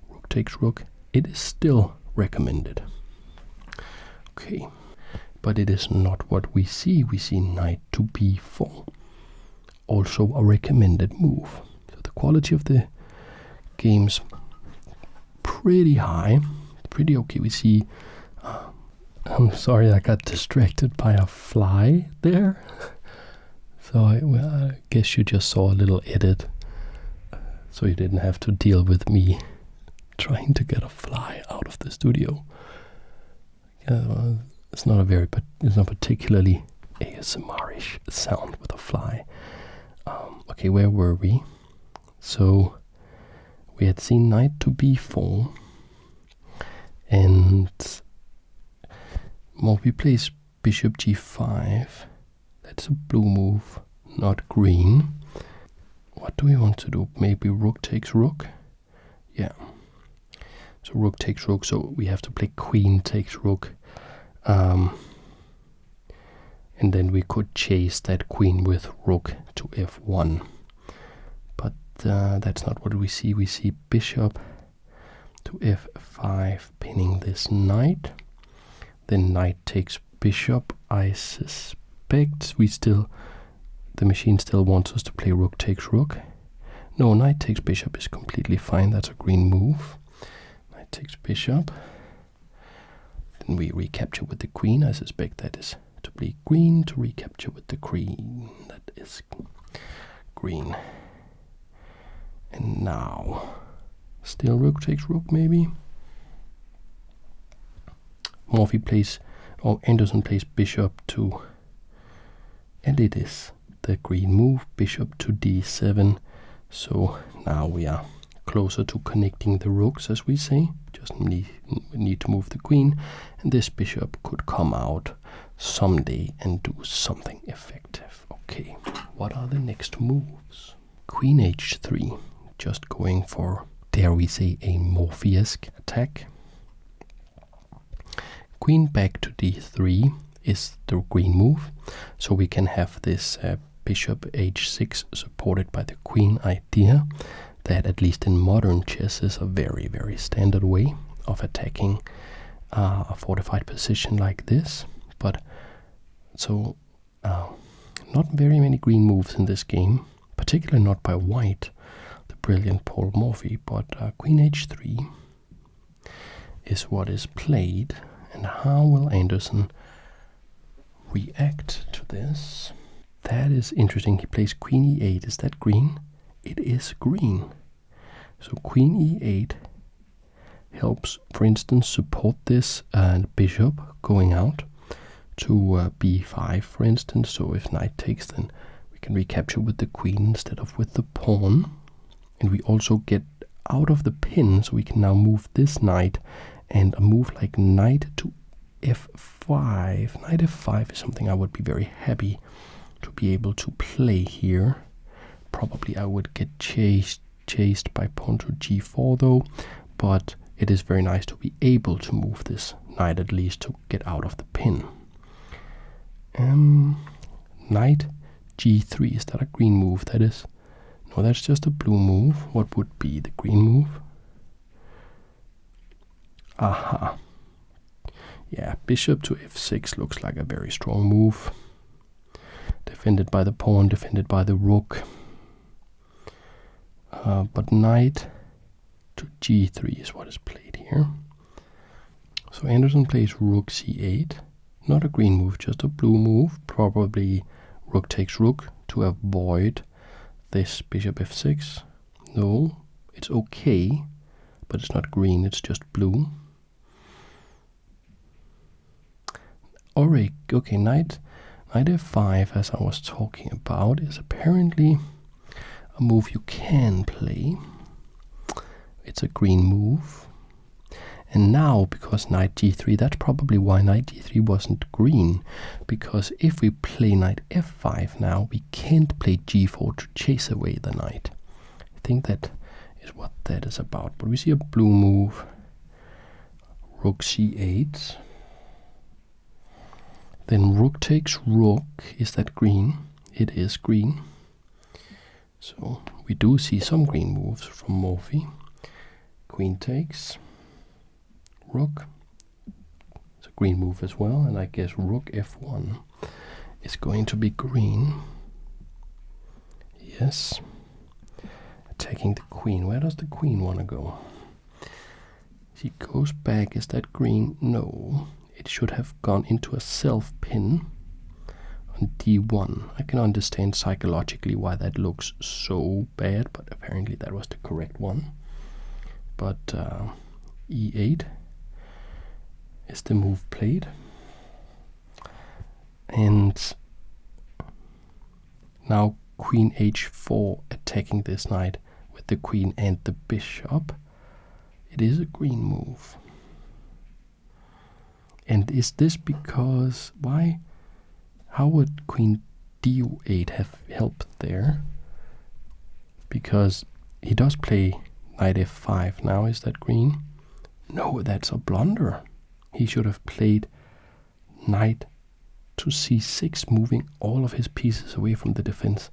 Rook takes rook. It is still recommended. Okay, but it is not what we see. We see knight to b4. Also a recommended move. So the quality of the game's pretty high, pretty okay. We see, I'm sorry, I got distracted by a fly there. So I guess you just saw a little edit, so you didn't have to deal with me trying to get a fly out of the studio. It's not particularly ASMR-ish sound with a fly. Okay, where were we? So we had seen knight to b4, and Morphy plays bishop g5. That's a blue move, not green. What do we want to do? Maybe rook takes rook? Yeah. So rook takes rook, so we have to play queen takes rook. And then we could chase that queen with rook to f1. But that's not what we see. We see bishop to f5, pinning this knight. Then knight takes bishop. I suspect the machine still wants us to play rook takes rook. No, knight takes bishop is completely fine. That's a green move. Knight takes bishop. Then we recapture with the queen. I suspect that is to play green to recapture with the queen. That is green. And now still rook takes rook, maybe. Morphy plays, or Anderssen plays bishop to, and it is the green move, bishop to d7. So now we are closer to connecting the rooks, as we say. Just need to move the queen, and this bishop could come out someday and do something effective. Okay, what are the next moves? Queen h3, just going for, dare we say, a Morphy-esque attack. Queen back to d3 is the green move, so we can have this bishop h6 supported by the queen idea. That, at least in modern chess, is a very, very standard way of attacking a fortified position like this. But so not very many green moves in this game, particularly not by white, the brilliant Paul Morphy. But queen h3 is what is played, and how will Anderssen react to this? That is interesting. He plays queen e8. Is that green? It is green. So queen e8 helps, for instance, support this bishop going out to b5, for instance. So if knight takes, then we can recapture with the queen instead of with the pawn. And we also get out of the pin, so we can now move this knight, and a move like knight to f5. Knight f5 is something I would be very happy to be able to play here. Probably I would get chased by pawn to g4 though, but it is very nice to be able to move this knight, at least to get out of the pin. Knight g3, is that a green move? That is, no, that's just a blue move. What would be the green move? Aha. Yeah, bishop to f6 looks like a very strong move. Defended by the pawn, defended by the rook. But knight to g3 is what is played here. So Anderssen plays rook c8. Not a green move, just a blue move. Probably rook takes rook to avoid this bishop f6. No, it's okay, but it's not green, it's just blue. Alright, okay, knight f5, as I was talking about, is apparently a move you can play. It's a green move. And now, because knight g3, that's probably why knight g3 wasn't green. Because if we play knight f5 now, we can't play g4 to chase away the knight. I think that is what that is about. But we see a blue move, rook c8. Then rook takes rook. Is that green? It is green. So we do see some green moves from Morphy. Queen takes rook. It's a green move as well, and I guess rook f1 is going to be green. Yes. Attacking the queen. Where does the queen want to go? She goes back. Is that green? No. It should have gone into a self-pin on d1. I can understand psychologically why that looks so bad, but apparently that was the correct one. But e8 is the move played. And now queen h4 attacking this knight with the queen and the bishop. It is a green move. And is this because, why, how would queen d8 have helped there? Because he does play knight f5 now. Is that green? No, that's a blunder. He should have played knight to c6, moving all of his pieces away from the defense.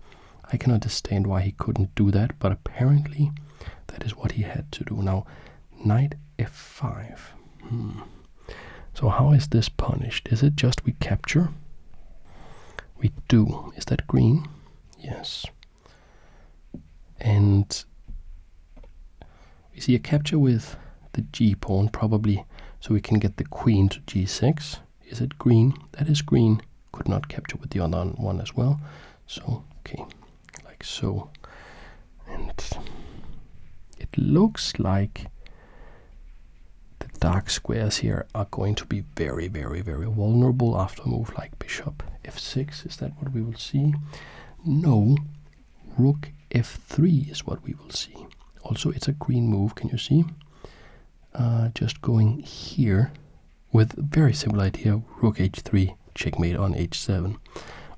I can understand why he couldn't do that, but apparently that is what he had to do. Now, knight f5. So how is this punished? Is it just we capture? We do. Is that green? Yes. And we see a capture with the g-pawn, probably so we can get the queen to g6. Is it green? That is green. Could not capture with the other one as well. So, okay, like so. And it looks like the dark squares here are going to be very, very, very vulnerable after a move like bishop f6. Is that what we will see? No, rook f3 is what we will see. Also, it's a green move, can you see? Just going here with a very similar idea, rook h3, checkmate on h7.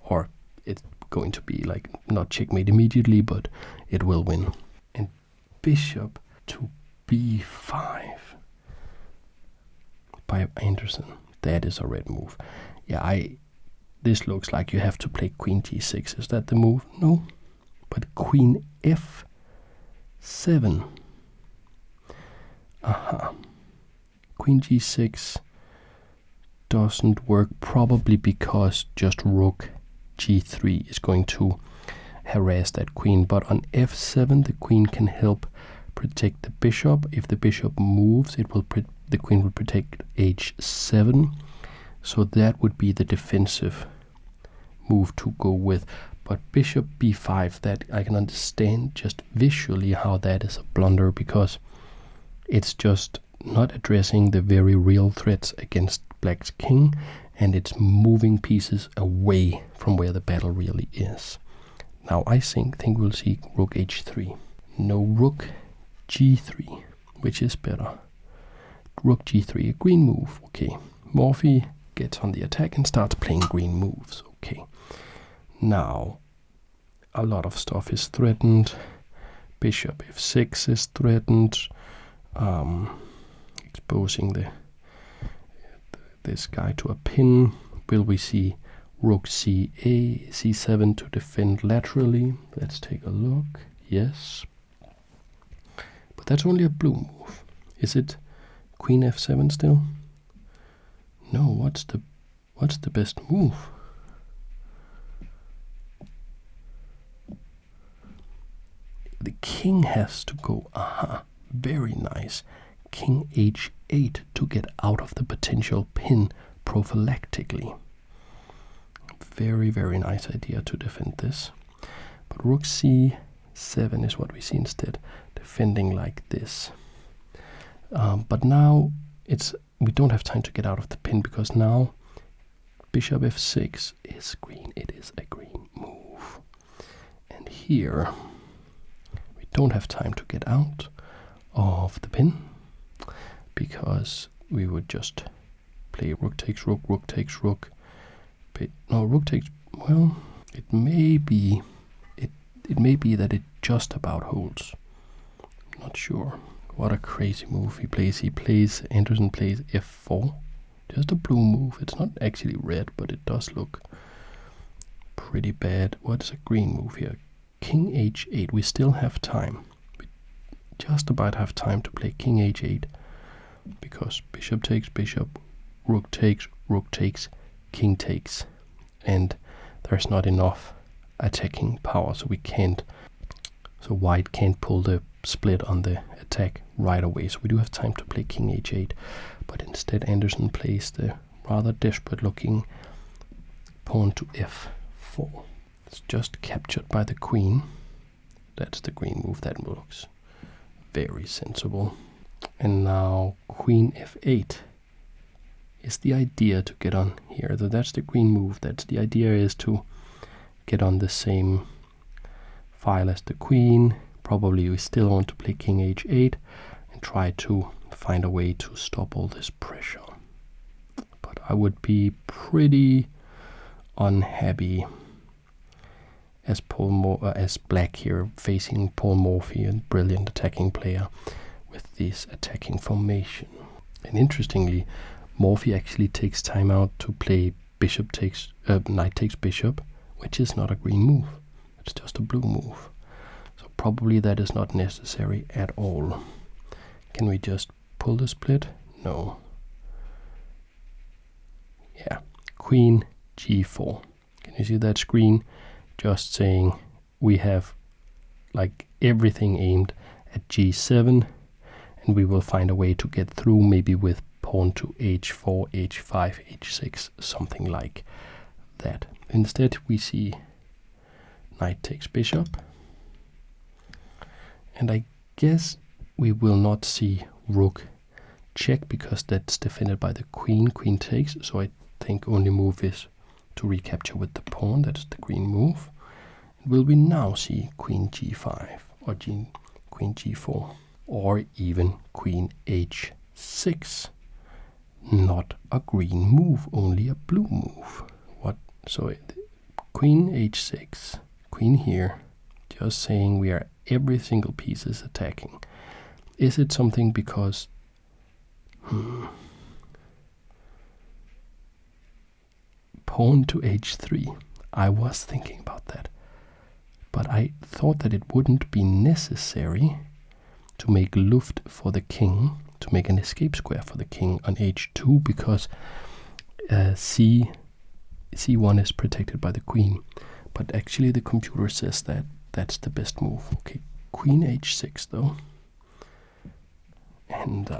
Or it's going to be like, not checkmate immediately, but it will win. And bishop to b5 by Anderssen. That is a red move. Yeah, this looks like you have to play queen g6. Is that the move? No. But queen f7. Queen g6 doesn't work, probably because just rook g3 is going to harass that queen. But on f7, the queen can help protect the bishop. If the bishop moves, it will the queen will protect h7. So that would be the defensive move to go with. But bishop b5, that I can understand just visually how that is a blunder, because it's just not addressing the very real threats against black's king, and it's moving pieces away from where the battle really is. Now I think we'll see rook h3. No, rook g3, which is better. Rook g3, a green move. Okay, Morphy gets on the attack and starts playing green moves. Okay, now a lot of stuff is threatened. Bishop f6 is threatened. Exposing this guy to a pin. Will we see rook c7 to defend laterally? Let's take a look. Yes, but that's only a blue move. Is it queen f7 still? No. What's the best move? The king has to go. Very nice. King h8 to get out of the potential pin prophylactically. Very, very nice idea to defend this. But rook c7 is what we see instead, defending like this. But now we don't have time to get out of the pin, because now bishop f6 is green. It is a green move. And here we don't have time to get out of the pin, because we would just play rook takes rook, rook takes rook. No, rook takes, well, it may be that it just about holds. Not sure. What a crazy move he plays. Anderssen plays f4, Just a blue move. It's not actually red, but it does look pretty bad. What's a green move here? King h8. We still have time. We just about have time to play king h8, because bishop takes bishop, rook takes, king takes, and there's not enough attacking power, so we can't. So white can't pull the split on the attack right away. So we do have time to play king h8, but instead Anderssen plays the rather desperate-looking pawn to f4. It's just captured by the queen. That's the green move. That looks very sensible. And now queen f8 is the idea to get on here. So that's the green move. That's the idea, is to get on the same file as the queen. Probably we still want to play king h8 and try to find a way to stop all this pressure. But I would be pretty unhappy as as black here facing Paul Morphy, a brilliant attacking player, with this attacking formation. And interestingly, Morphy actually takes time out to play bishop takes knight takes bishop, which is not a green move. It's just a blue move. So probably that is not necessary at all. Can we just pull the split? No. Yeah, queen g4. Can you see that screen? Just saying we have like everything aimed at g7, and we will find a way to get through, maybe with pawn to h4, h5, h6, something like that. Instead we see knight takes bishop, and I guess we will not see rook check because that's defended by the queen. Queen takes, so I think only move is to recapture with the pawn. That's the green move. Will we now see queen g5 or queen g4, or even queen h6? Not a green move, only a blue move. What? So queen h6, queen here, just saying we are every single piece is attacking. Is it something because pawn to h3? I was thinking about that, but I thought that it wouldn't be necessary to make luft for the king, to make an escape square for the king on h2, because c1 is protected by the queen. But actually the computer says that that's the best move. Okay, queen h6 though, and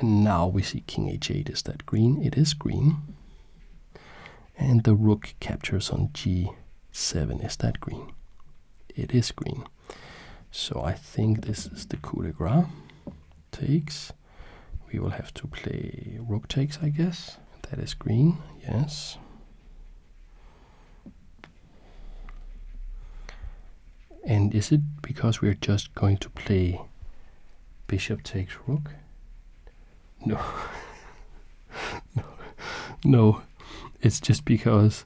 now we see king h8. Is that green? It is green. And the rook captures on g7. Is that green? It is green. So I think this is the coup de grace. Takes. We will have to play rook takes, I guess. That is green, yes. And is it because we're just going to play bishop takes rook? No. No. It's just because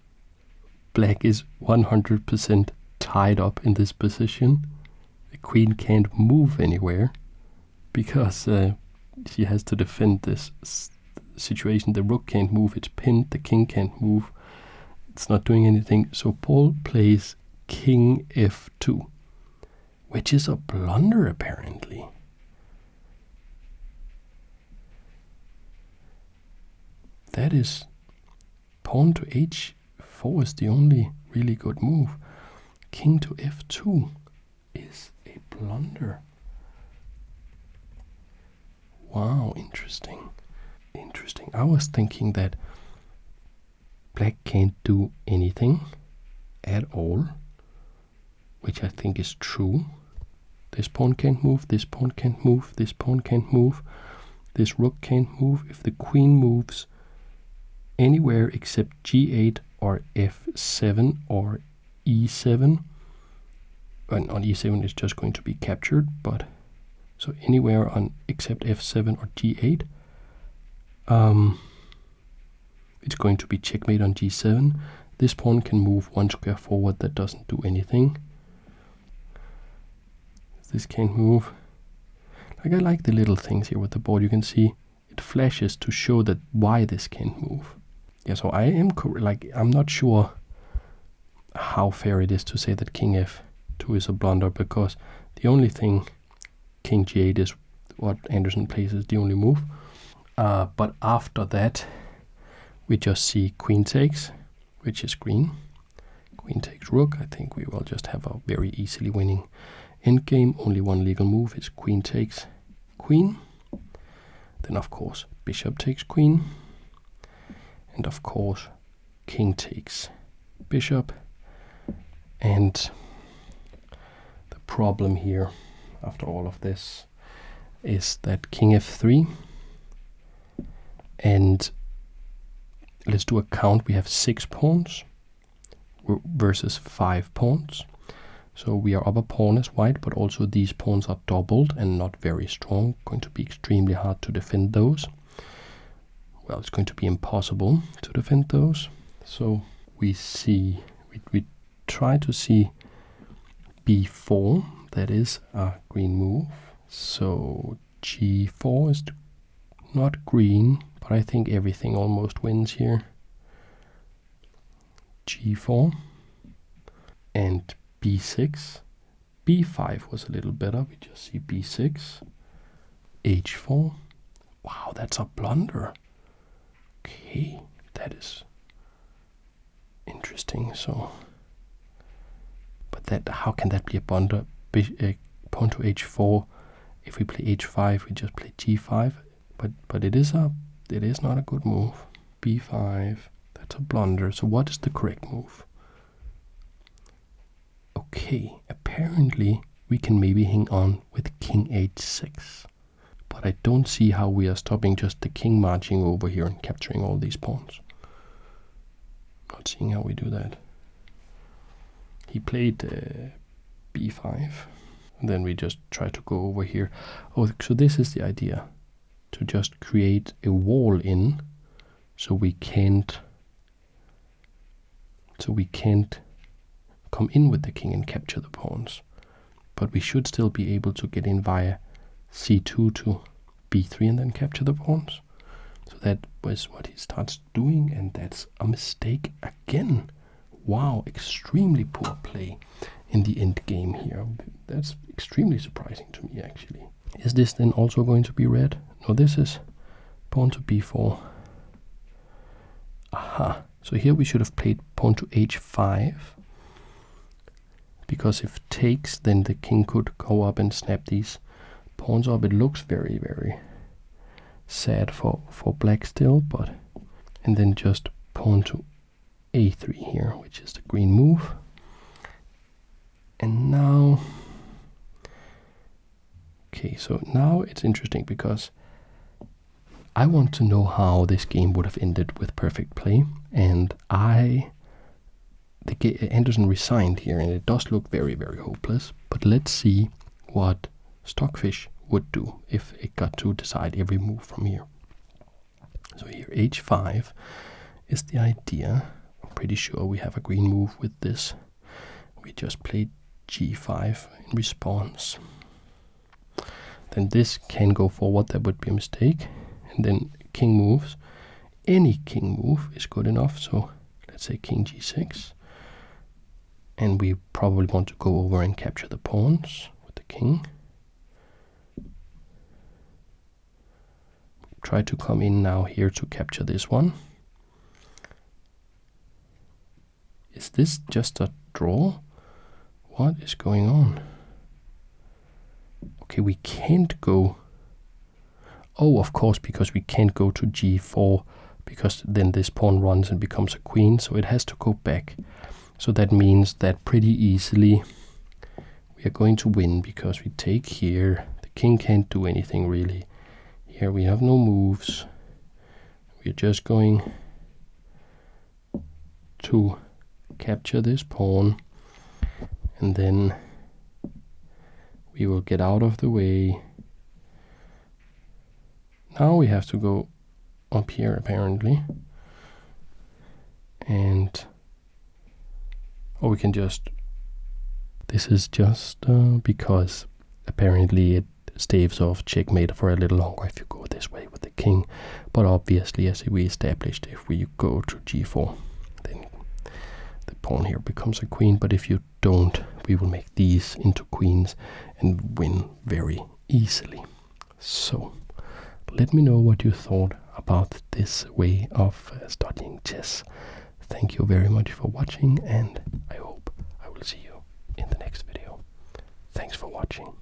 black is 100% tied up in this position. The queen can't move anywhere because she has to defend this situation. The rook can't move, it's pinned. The king can't move, it's not doing anything. So Paul plays king f2, which is a blunder apparently. That is, pawn to h4 is the only really good move. King to f2 is a blunder. Wow, interesting. Interesting. I was thinking that black can't do anything at all, which I think is true. This pawn can't move, this pawn can't move, this pawn can't move, this rook can't move. If the queen moves anywhere except g8 or f7 or e7, and on e7 is just going to be captured, but so anywhere on except f7 or g8, it's going to be checkmate on g7. This pawn can move one square forward, that doesn't do anything. This can't move. Like, I like the little things here with the board. You can see it flashes to show that why this can't move. Yeah, so I am I'm not sure how fair it is to say that king f2 is a blunder, because the only thing king g8 is what Anderssen plays is the only move. But after that, we just see queen takes, which is green. Queen takes rook. I think we will just have a very easily winning endgame. Only one legal move is queen takes queen. Then of course bishop takes queen. And of course king takes bishop. And the problem here after all of this is that king f3, and let's do a count. We have 6 pawns versus 5 pawns. So we are up a pawn as white, but also these pawns are doubled and not very strong. Going to be extremely hard to defend those. Well, it's going to be impossible to defend those. So we see, we try to see b4. That is a green move. So g4 is not green, but I think everything almost wins here. g4 and b6. b5 was a little better. We just see b6. h4. Wow, that's a blunder. Okay, that is interesting. So, but that, how can that be a blunder? Pawn to h4. If we play h5, we just play g5. But it is not a good move. b5. That's a blunder. So what is the correct move? Okay, apparently we can maybe hang on with king h6. But I don't see how we are stopping just the king marching over here and capturing all these pawns. Not seeing how we do that. He played b5. And then we just try to go over here. Oh, so this is the idea. To just create a wall in, so we can't come in with the king and capture the pawns. But we should still be able to get in via c2 to b3 and then capture the pawns. So that was what he starts doing, and that's a mistake again. Wow, extremely poor play in the end game here. That's extremely surprising to me, actually. Is this then also going to be red? No, this is pawn to b4. Aha. So here we should have played pawn to h5. Because if takes, then the king could go up and snap these pawns up. It looks very, very sad for black still, but and then just pawn to a3 here, which is the green move. And now, okay, so now it's interesting because I want to know how this game would have ended with perfect play, and Anderssen resigned here, and it does look very, very hopeless. But let's see what Stockfish would do if it got to decide every move from here. So here h5 is the idea. I'm pretty sure we have a green move with this. We just played g5 in response. Then this can go forward. That would be a mistake. And then king moves. Any king move is good enough. So let's say king g6. And we probably want to go over and capture the pawns with the king. Try to come in now here to capture this one. Is this just a draw? What is going on? Okay, we can't go. Oh, of course, because we can't go to g4, because then this pawn runs and becomes a queen, so it has to go back. So that means that pretty easily we are going to win, because we take here. The king can't do anything really. Here we have no moves. We're just going to capture this pawn, and then we will get out of the way. Now we have to go up here apparently, and or we can just, this is just because apparently it staves off checkmate for a little longer if you go this way with the king, but obviously, as we established, if we go to g4, then the pawn here becomes a queen, but if you don't, we will make these into queens and win very easily. So let me know what you thought about this way of studying chess. Thank you very much for watching, and I hope I will see you in the next video. Thanks for watching.